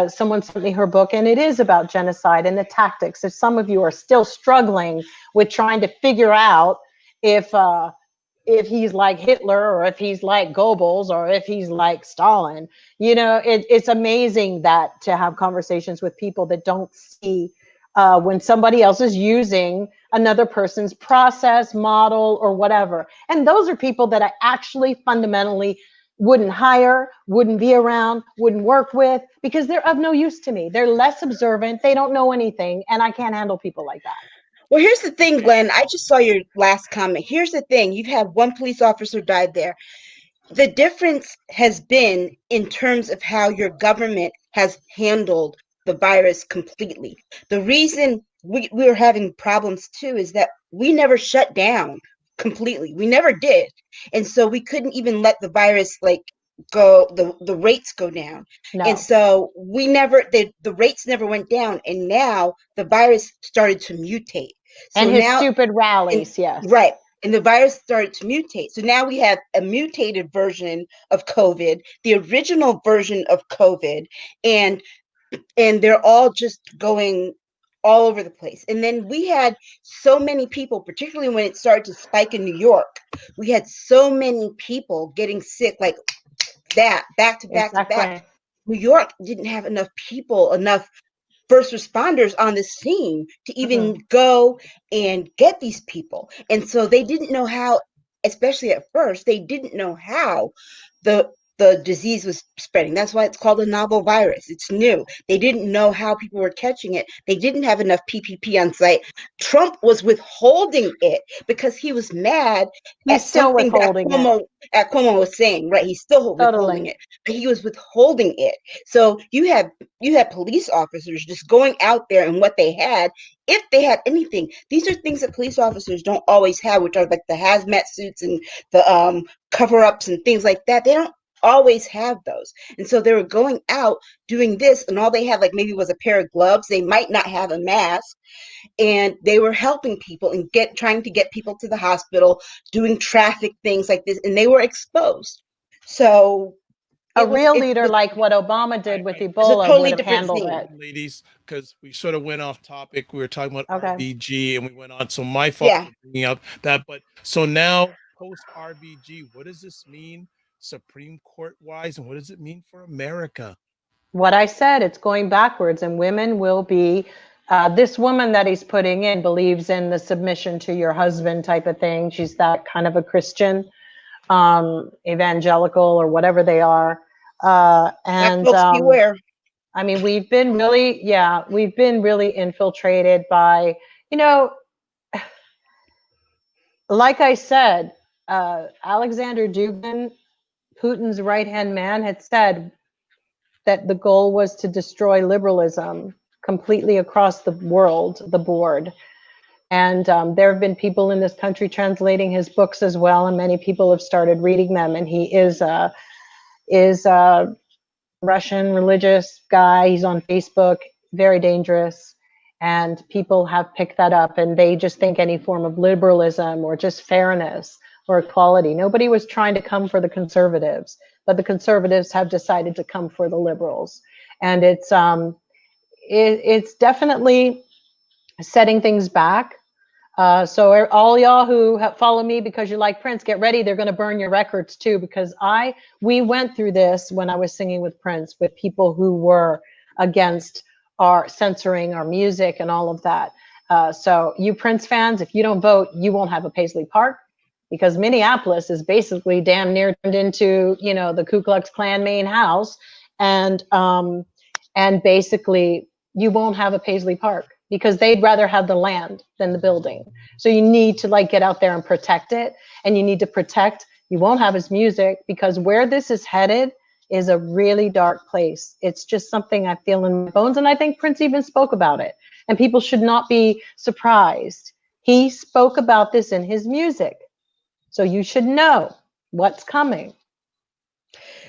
someone sent me her book, and it is about genocide and the tactics. If some of you are still struggling with trying to figure out if he's like Hitler or if he's like Goebbels or if he's like Stalin, it's amazing that to have conversations with people that don't see when somebody else is using another person's process, model, or whatever. And those are people that I actually fundamentally wouldn't hire, wouldn't be around, wouldn't work with, because they're of no use to me. They're less observant. They don't know anything. And I can't handle people like that. Well, here's the thing, Glenn. I just saw your last comment. Here's the thing. You've had one police officer died there. The difference has been in terms of how your government has handled the virus completely. The reason we're having problems too is that we never shut down completely. We never did. And so we couldn't even let the virus go, the rates go down. And No. so the rates never went down. And now the virus started to mutate. So And his now, stupid rallies, yes. right. And the virus started to mutate. So now we have a mutated version of COVID, the original version of COVID, and they're all just going all over the place. And then we had so many people, particularly when it started to spike in New York, we had so many people getting sick like that, back to back to back. Exactly. New York didn't have enough people, enough first responders on the scene to even go and get these people. And so they didn't know how, especially at first, they didn't know how the the disease was spreading. That's why it's called a novel virus. It's new. They didn't know how people were catching it. They didn't have enough PPP on site. Trump was withholding it because he was mad He's at still something that withholding it. Cuomo was saying. Right, he's still withholding Totally. it, but he was withholding it. So you had police officers just going out there, and what they had, if they had anything, these are things that police officers don't always have, which are like the hazmat suits and the cover-ups and things like that. They don't always have those. And so they were going out doing this, and all they had like maybe was a pair of gloves. They might not have a mask, and they were helping people and trying to get people to the hospital, doing traffic things like this, and they were exposed. So A real leader like what Obama did with it's a Ebola totally would have different handled thing. it. Ladies, because we sort of went off topic. We were talking about Okay. RBG and we went on. So my fault for bringing up that. But so now post RBG, what does this mean Supreme Court wise, and what does it mean for America? What I said, it's going backwards, and women will be. This woman that he's putting in believes in the submission to your husband type of thing. She's that kind of a Christian, evangelical or whatever they are. And beware. I mean, we've been really infiltrated by, like I said, Alexander Dugin, Putin's right-hand man, had said that the goal was to destroy liberalism completely across the world, the board. And there have been people in this country translating his books as well, and many people have started reading them. And he is a Russian religious guy. He's on Facebook, very dangerous. And people have picked that up, and they just think any form of liberalism or just fairness or equality. Nobody was trying to come for the conservatives, but the conservatives have decided to come for the liberals. And it's definitely setting things back. So all y'all who follow me because you like Prince, get ready. They're going to burn your records too, because we went through this when I was singing with Prince, with people who were against our censoring our music and all of that. So you Prince fans, if you don't vote, you won't have a Paisley Park, because Minneapolis is basically damn near turned into, the Ku Klux Klan main house. And basically you won't have a Paisley Park, because they'd rather have the land than the building. So you need to get out there and protect it. And you need to protect, you won't have his music, because where this is headed is a really dark place. It's just something I feel in my bones. And I think Prince even spoke about it, and people should not be surprised. He spoke about this in his music. So you should know what's coming.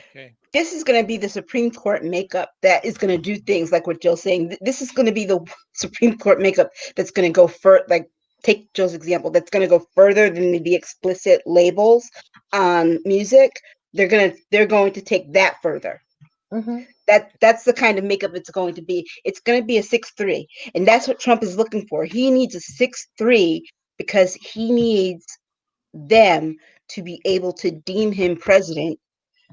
Okay. This is going to be the Supreme Court makeup that is going to do things like what Jill's saying. This is going to be the Supreme Court makeup that's going to go take Jill's example, that's going to go further than the explicit labels on music. They're going to take that further. Mm-hmm. That's the kind of makeup it's going to be. It's going to be a 6'3", and that's what Trump is looking for. He needs a 6'3", because he needs them to be able to deem him president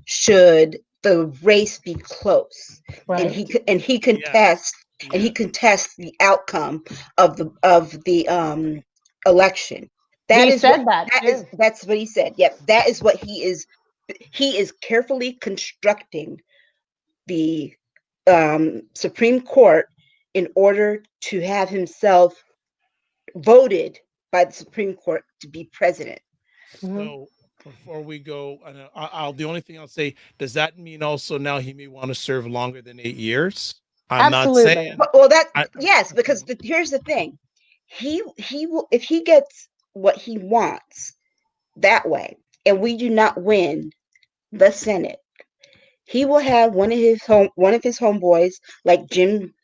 should the race be close. Right. And he contests the outcome of the election. That's what he said. Yep, that is what he is. He is carefully constructing the Supreme Court in order to have himself voted by the Supreme Court to be president. So before we go, the only thing I'll say, does that mean also now he may want to serve longer than 8 years? I'm Absolutely. not saying. Well, yes, because here's the thing. He will, if he gets what he wants that way, and we do not win the Senate, he will have one of his homeboys, like Jim.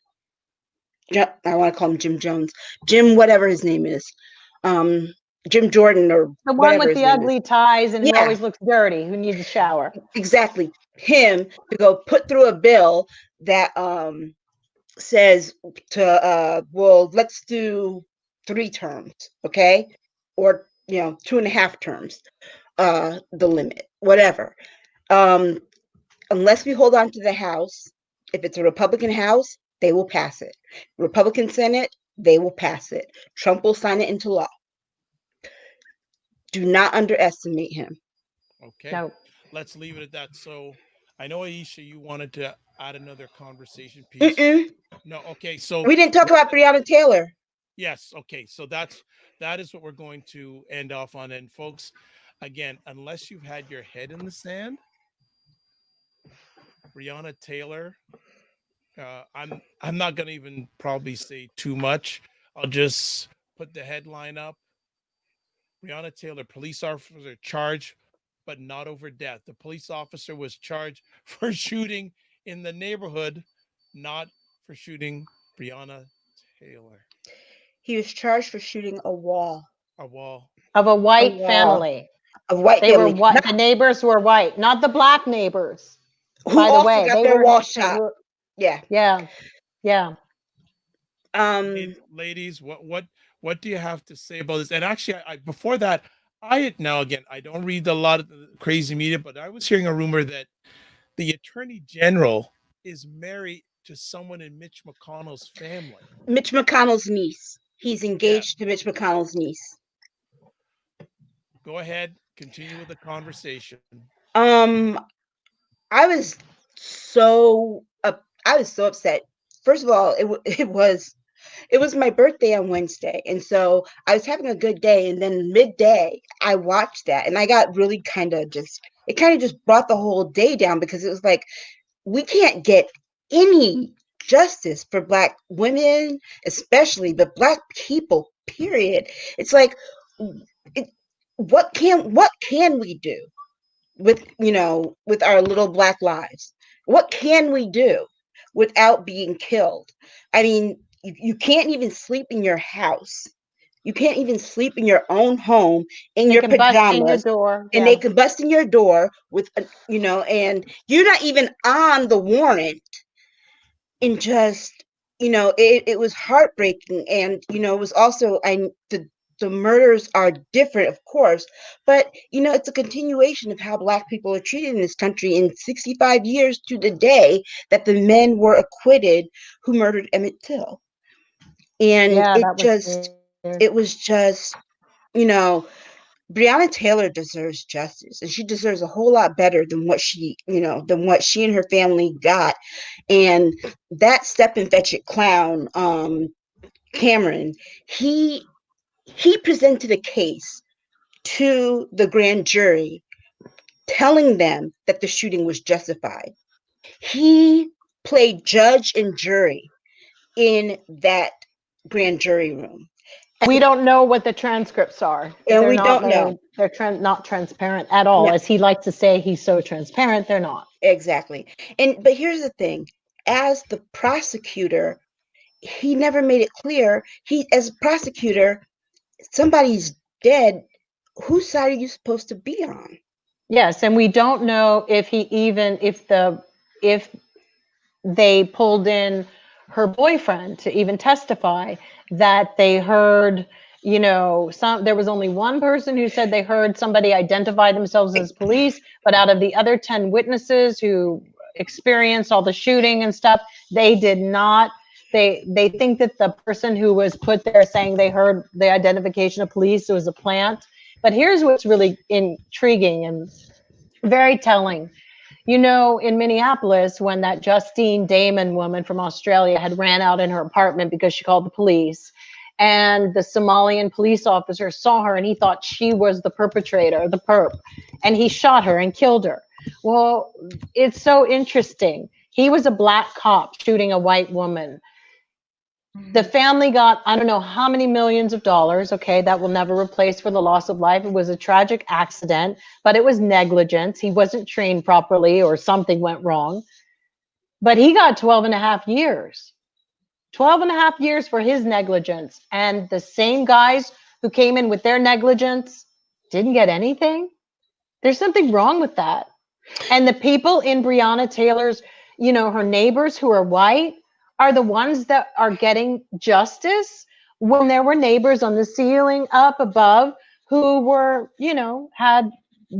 I want to call him Jim Jones. Jim, whatever his name is. Jim Jordan, or the one with the ugly ties and who always looks dirty, who needs a shower. Exactly. Him to go put through a bill that says well, let's do 3 terms, okay? Or 2.5 terms, the limit, whatever. Unless we hold on to the House, if it's a Republican House, they will pass it. Republican Senate, they will pass it. Trump will sign it into law. Do not underestimate him. Okay. No. Let's leave it at that. So I know, Aisha, you wanted to add another conversation piece. Mm-mm. No, okay. So We didn't talk about Breonna Taylor. yes, okay. So that is what we're going to end off on. And folks, again, unless you've had your head in the sand, Breonna Taylor, I'm not gonna even probably say too much. I'll just put the headline up. Breonna Taylor, police officer charged, but not over death. The police officer was charged for shooting in the neighborhood, not for shooting Breonna Taylor. He was charged for shooting a wall. A wall. Of a A white wall. family. A white They were family. what? Not The neighbors were white, not the black neighbors. who By the also way, got they their were, wall shot. Yeah. yeah, yeah. Ladies, what do you have to say about this? And actually, I before that, now again, I don't read a lot of the crazy media, but I was hearing a rumor that the attorney general is married to someone in Mitch McConnell's family. Mitch McConnell's niece. He's Yeah, engaged to Mitch McConnell's niece. go ahead, continue with the conversation. Um, I was so I was so upset. First of all, it was my birthday on Wednesday, and so I was having a good day, and then midday I watched that, and I got really it kind of just brought the whole day down because it was like we can't get any justice for Black women, especially, but Black people. Period. It's like, it, what can we do with with our little Black lives? What can we do without being killed? I mean, you can't even sleep in your house. You can't even sleep in your own home in They your can bust in your pajamas, door. and they Yeah. can bust in your door with and you're not even on the warrant. And just it was heartbreaking. And it was also, the murders are different, of course, but it's a continuation of how Black people are treated in this country in 65 years to the day that the men were acquitted who murdered Emmett Till. And Yeah, that was weird. it was just, you know Breonna Taylor deserves justice, and she deserves a whole lot better than what she and her family got. And that step and fetch it clown, Cameron, he presented a case to the grand jury, telling them that the shooting was justified. He played judge and jury in that grand jury room, We don't know what the transcripts are. and They're we not don't know. made. They're not transparent at all. No, As he likes to say, he's so transparent. They're not. exactly. But here's the thing: as the prosecutor, he never made it clear. As a prosecutor, somebody's dead. Whose side are you supposed to be on? Yes, and we don't know if if they pulled in her boyfriend to even testify that they heard, there was only one person who said they heard somebody identify themselves as police, but out of the other 10 witnesses who experienced all the shooting and stuff, they did not. They think that the person who was put there saying they heard the identification of police, it was a plant. But here's what's really intriguing and very telling. In Minneapolis, when that Justine Damon woman from Australia had ran out in her apartment because she called the police, and the Somalian police officer saw her and he thought she was the perpetrator, the perp, and he shot her and killed her. Well, it's so interesting. He was a Black cop shooting a white woman. The family got, I don't know how many millions of dollars. Okay, that will never replace for the loss of life. It was a tragic accident, but it was negligence. He wasn't trained properly or something went wrong. But he got 12 and a half years. 12 and a half years for his negligence. And the same guys who came in with their negligence didn't get anything. There's something wrong with that. And the people in Breonna Taylor's, her neighbors who are white, are the ones that are getting justice when there were neighbors on the ceiling up above who were, had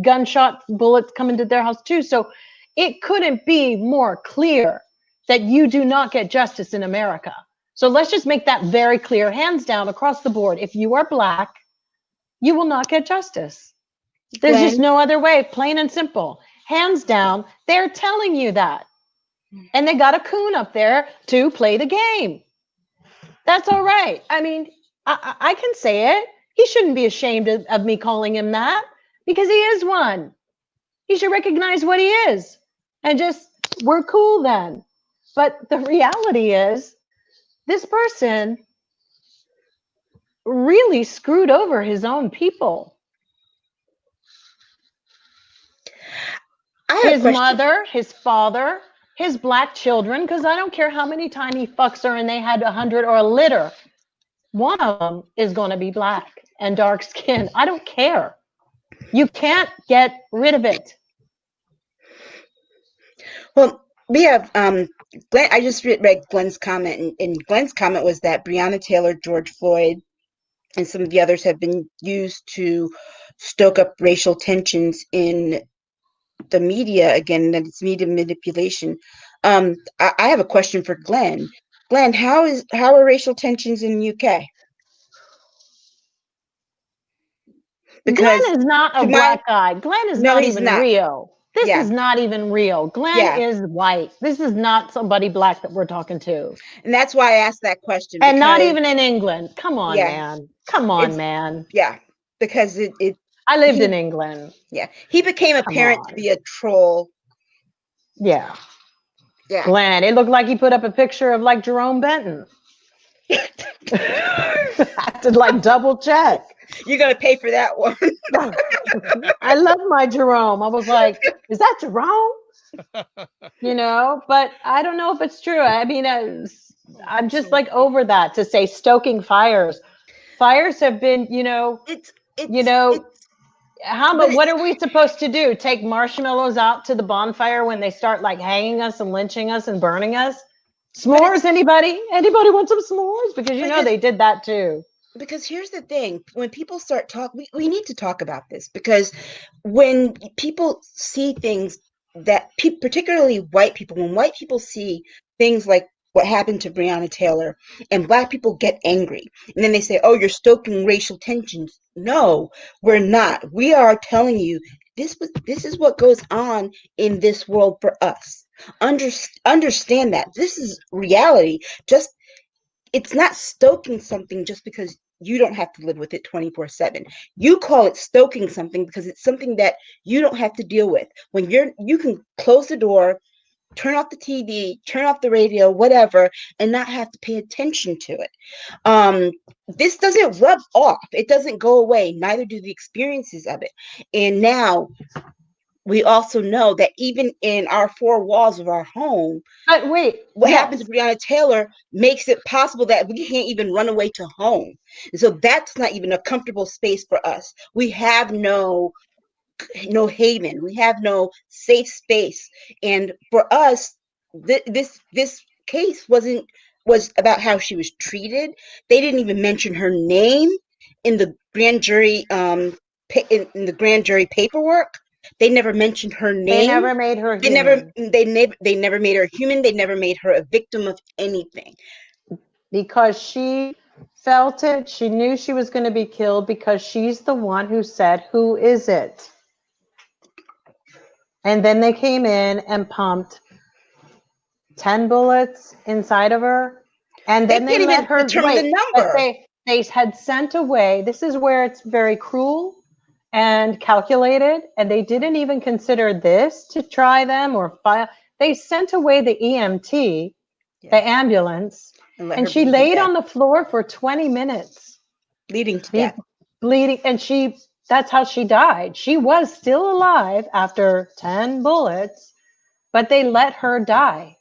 gunshot bullets come into their house too. So it couldn't be more clear that you do not get justice in America. So let's just make that very clear, hands down across the board. If you are Black, you will not get justice. There's just no other way, plain and simple. hands down, they're telling you that. And they got a coon up there to play the game. That's all right. I mean, I can say it. He shouldn't be ashamed of me calling him that, because he is one. He should recognize what he is and just, we're cool then. But the reality is, this person really screwed over his own people. His mother, his father, his black children, because I don't care how many times he fucks her and they had 100 or a litter. One of them is going to be black and dark skin. I don't care. You can't get rid of it. Well, we have Glenn. I just read Glenn's comment, and Glenn's comment was that Breonna Taylor, George Floyd, and some of the others have been used to stoke up racial tensions in the media again, that it's media manipulation. I have a question for Glenn. Glenn, how are racial tensions in the UK? Because Glenn is not a black guy. Glenn is not even real. This is not even real. Glenn is white. This is not somebody black that we're talking to. And that's why I asked that question. And not even in England. Come on, man. Come on, man. Yeah, because I lived in England. Yeah, he became apparent to be a troll. Yeah. Yeah. Glenn, it looked like he put up a picture of like Jerome Benton. I had to like double check. You're gonna pay for that one. I love my Jerome. I was like, is that Jerome? But I don't know if it's true. I mean, I'm just like over that to say stoking fires. Fires have been, what are we supposed to do? Take marshmallows out to the bonfire when they start like hanging us and lynching us and burning us? S'mores, anybody? Anybody want some s'mores? Because they did that too. Because here's the thing, when people start talking, we need to talk about this, because when people see things that particularly white people, when white people see things like what happened to Breonna Taylor, and black people get angry, and then they say, oh, you're stoking racial tensions. No, we're not. We are telling you this is what goes on in this world for us. Understand that this is reality. It's not stoking something just because you don't have to live with it 24/7. You call it stoking something because it's something that you don't have to deal with. When you can close the door, turn off the TV, turn off the radio, whatever, and not have to pay attention to it. This doesn't rub off. It doesn't go away. Neither do the experiences of it. And now we also know that even in our four walls of our home, but wait, what happened to Breonna Taylor makes it possible that we can't even run away to home. And so that's not even a comfortable space for us. We have no haven. We have no safe space. And for us, this case was about how she was treated. They didn't even mention her name in the grand jury in the grand jury paperwork. They never mentioned her name. They never made her human. They never made her human. They never made her a victim of anything. Because she felt it. She knew she was going to be killed because she's the one who said, who is it? And then they came in and pumped 10 bullets inside of her. And then they let her determine the number. But they had sent away. This is where it's very cruel and calculated, and they didn't even consider this to try them or file. They sent away the EMT, the ambulance, and she laid on the floor for 20 minutes. Bleeding to death. Bleeding, and that's how she died. She was still alive after 10 bullets, but they let her die.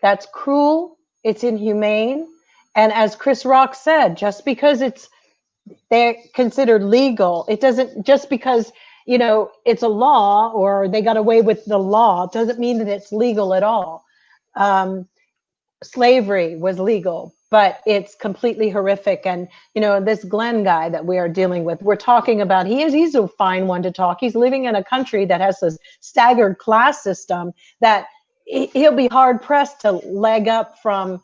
That's cruel, it's inhumane, and as Chris Rock said, just because they're considered legal, it doesn't, just because it's a law or they got away with the law doesn't mean that it's legal at all. Slavery was legal, but it's completely horrific. And this Glenn guy that we are dealing with, we're talking about, he's a fine one to talk. He's living in a country that has this staggered class system that he'll be hard pressed to leg up from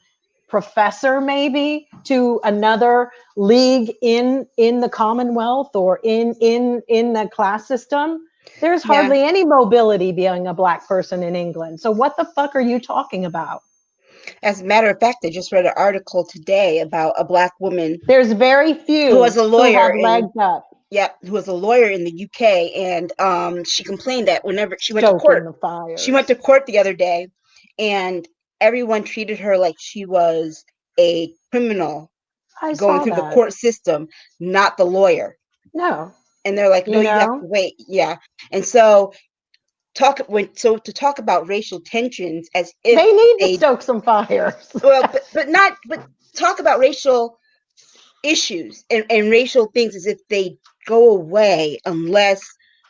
professor maybe to another league in the Commonwealth or in the class system. There's Yeah. hardly any mobility being a Black person in England. So what the fuck are you talking about? As a matter of fact, I just read an article today about a Black woman There's very few who was a lawyer who have legs up. Who was a lawyer in the UK, and she complained that whenever she went to Stoking court, the fires. she went to court the other day, and everyone treated her like she was a criminal I going saw through the that. court system, not the lawyer. No. And they're like, no, you have to wait. Yeah. And so to talk about racial tensions as if they need to stoke some fires. Well, but talk about racial issues and racial things as if they go away unless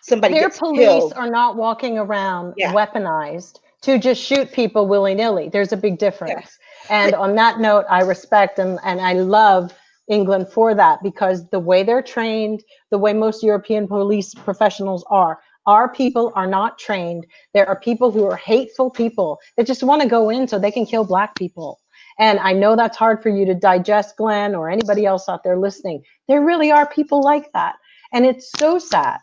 somebody Their gets police killed. are not walking around weaponized to just shoot people willy-nilly. There's a big difference. And on that note, I respect and I love England for that, because the way they're trained, the way most European police professionals are, our people are not trained. There are people who are hateful people that just want to go in so they can kill Black people. And I know that's hard for you to digest, Glenn, or anybody else out there listening. There really are people like that. And it's so sad.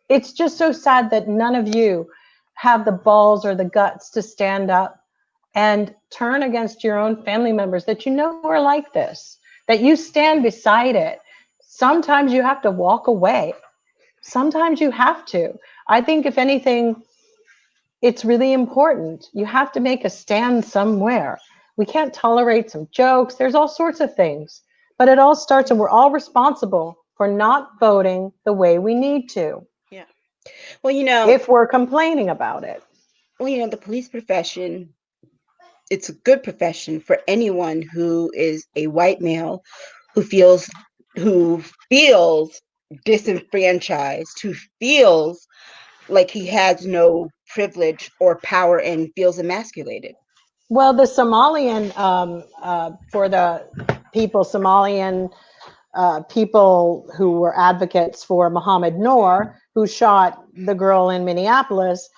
It's just so sad that none of you have the balls or the guts to stand up and turn against your own family members that you know are like this, that you stand beside it. Sometimes you have to walk away. Sometimes you have to. I think if anything, it's really important. You have to make a stand somewhere. We can't tolerate some jokes. There's all sorts of things, but it all starts, and we're all responsible for not voting the way we need to. Yeah. Well, if we're complaining about it. Well, the police profession, it's a good profession for anyone who is a white male who feels disenfranchised, who feels like he has no privilege or power and feels emasculated. Well, the Somalian, for the Somalian people who were advocates for Mohammed Noor, who shot the girl in Minneapolis,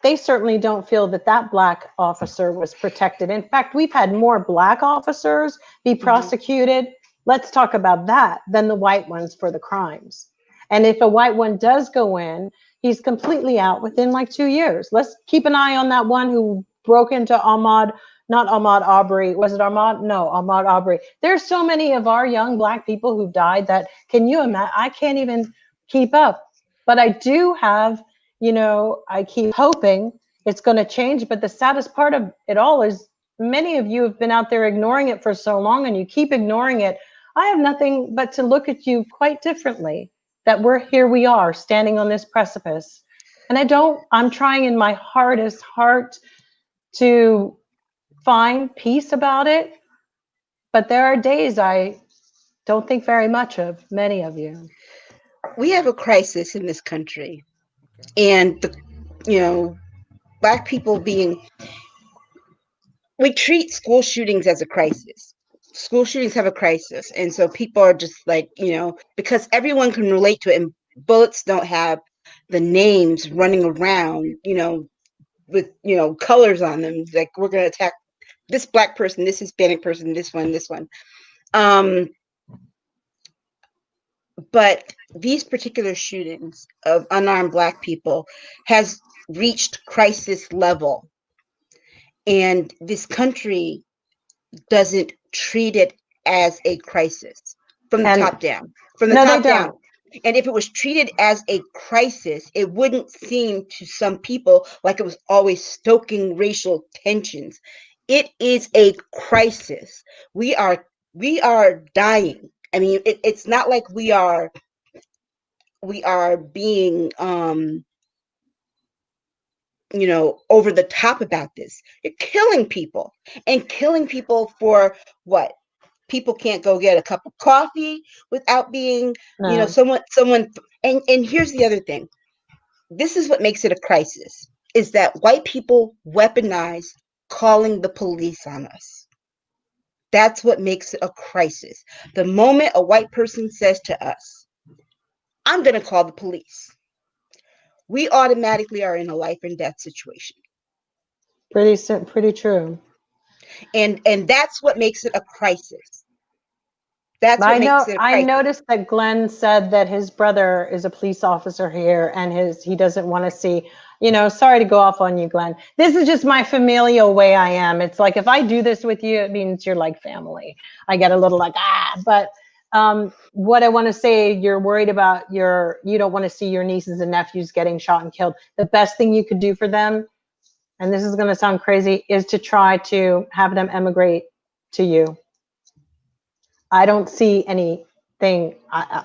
they certainly don't feel that that Black officer was protected. In fact, we've had more Black officers be prosecuted, let's talk about that, than the white ones for the crimes. And if a white one does go in, he's completely out within like 2 years. Let's keep an eye on that one who broke into not Ahmaud Arbery. Was it Ahmaud? No, Ahmaud Arbery. There's so many of our young Black people who've died that, can you imagine? I can't even keep up. But I do have, I keep hoping it's going to change. But the saddest part of it all is many of you have been out there ignoring it for so long, and you keep ignoring it. I have nothing but to look at you quite differently, that we are standing on this precipice. And I'm trying in my hardest heart to find peace about it. But there are days I don't think very much of many of you. We have a crisis in this country. And Black people we treat school shootings as a crisis. School shootings have a crisis. And so people are just like, because everyone can relate to it, and bullets don't have the names running around, with, colors on them. Like, we're going to attack this Black person, this Hispanic person, this one. But these particular shootings of unarmed Black people has reached crisis level. And this country doesn't treat it as a crisis from the top down. And if it was treated as a crisis, it wouldn't seem to some people like it was always stoking racial tensions. It is a crisis. We are dying. I mean, it's not like we are being over the top about this. You're killing people, and killing people for what? People can't go get a cup of coffee without being, someone. And here's the other thing. This is what makes it a crisis, is that white people weaponize calling the police on us. That's what makes it a crisis. The moment a white person says to us, I'm going to call the police, we automatically are in a life and death situation. Pretty true. And that's what makes it a crisis. That's what makes it I right. noticed that Glenn said that his brother is a police officer here and he doesn't want to see, sorry to go off on you, Glenn. This is just my familial way I am. It's like, if I do this with you, it means you're like family. I get a little like, but what I want to say, you're worried about you don't want to see your nieces and nephews getting shot and killed. The best thing you could do for them, and this is going to sound crazy, is to try to have them emigrate to you. I don't see anything,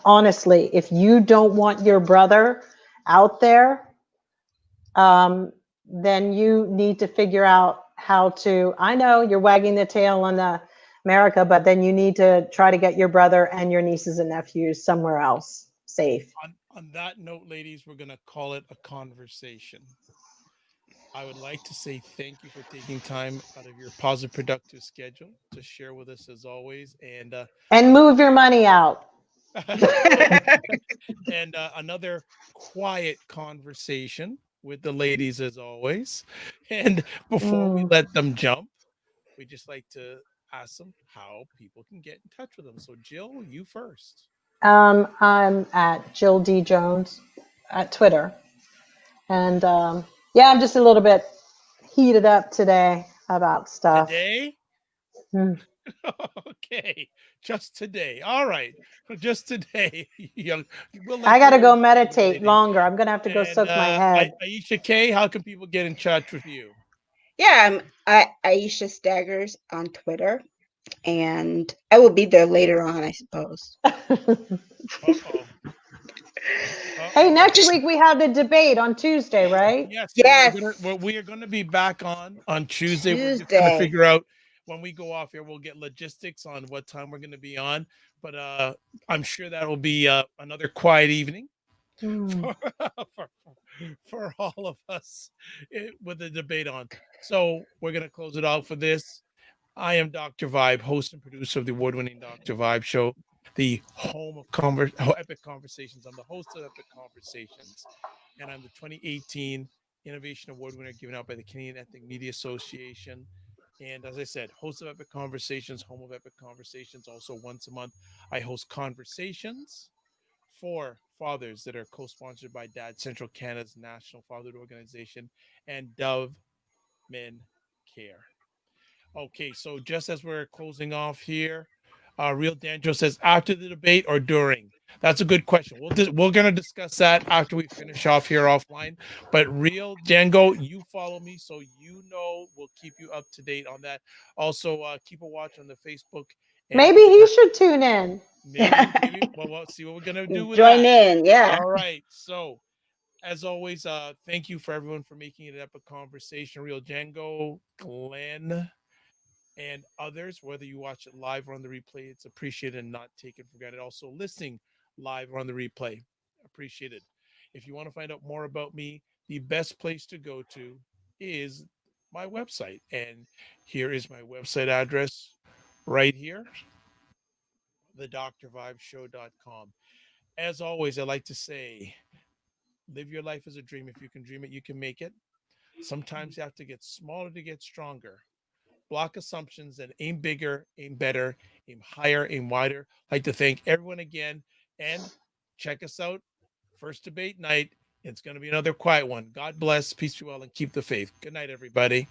honestly, if you don't want your brother out there, then you need to figure out how to, I know you're wagging the tail on America, but then you need to try to get your brother and your nieces and nephews somewhere else safe. On that note, ladies, we're going to call it a conversation. I would like to say thank you for taking time out of your positive, productive schedule to share with us as always. And move your money out. And another quiet conversation with the ladies as always. And before we let them jump, we just like to ask them how people can get in touch with them. So Jill, you first. I'm at Jill D. Jones at Twitter. And yeah, I'm just a little bit heated up today about stuff. Today? Okay, just today. All right, just today. I got to go meditate longer. I'm going to have to go soak my head. Aisha K, how can people get in touch with you? Yeah, I'm Aisha Staggers on Twitter, and I will be there later on, I suppose. Hey, next week we have the debate on Tuesday, right? Yes. Yes. We are going to be back on Tuesday. We're just going to figure out when we go off here. We'll get logistics on what time we're going to be on, but I'm sure that will be another quiet evening for all of us with the debate on. So we're going to close it out for this. I am Dr. Vibe, host and producer of the award-winning Dr. Vibe show, the home of Epic Conversations. I'm the host of Epic Conversations, and I'm the 2018 Innovation Award winner given out by the Canadian Ethnic Media Association. And as I said, host of Epic Conversations, home of Epic Conversations. Also, once a month, I host conversations for fathers that are co-sponsored by Dad Central Canada's National Fatherhood Organization and Dove Men Care. Okay, so just as we're closing off here, Real Danjo says after the debate or during. That's a good question. We're going to discuss that after we finish off here offline. But Real Django, you follow me, so we'll keep you up to date on that. Also, keep a watch on the Facebook. Maybe he should tune in. Maybe. Well, we'll see what we're going to do with Join that. in, yeah. All right. So, as always, thank you for everyone for making it an epic conversation. Real Django, Glenn, and others, whether you watch it live or on the replay, it's appreciated and not taken for granted. Also, listening live or on the replay, appreciated. If you want to find out more about me, the best place to go to is my website. And here is my website address right here, thedrvibeshow.com. As always, I like to say, live your life as a dream. If you can dream it, you can make it. Sometimes you have to get smaller to get stronger. Block assumptions and aim bigger, aim better, aim higher, aim wider. I'd like to thank everyone again and check us out. First debate night. It's going to be another quiet one. God bless, peace be well, and keep the faith. Good night, everybody.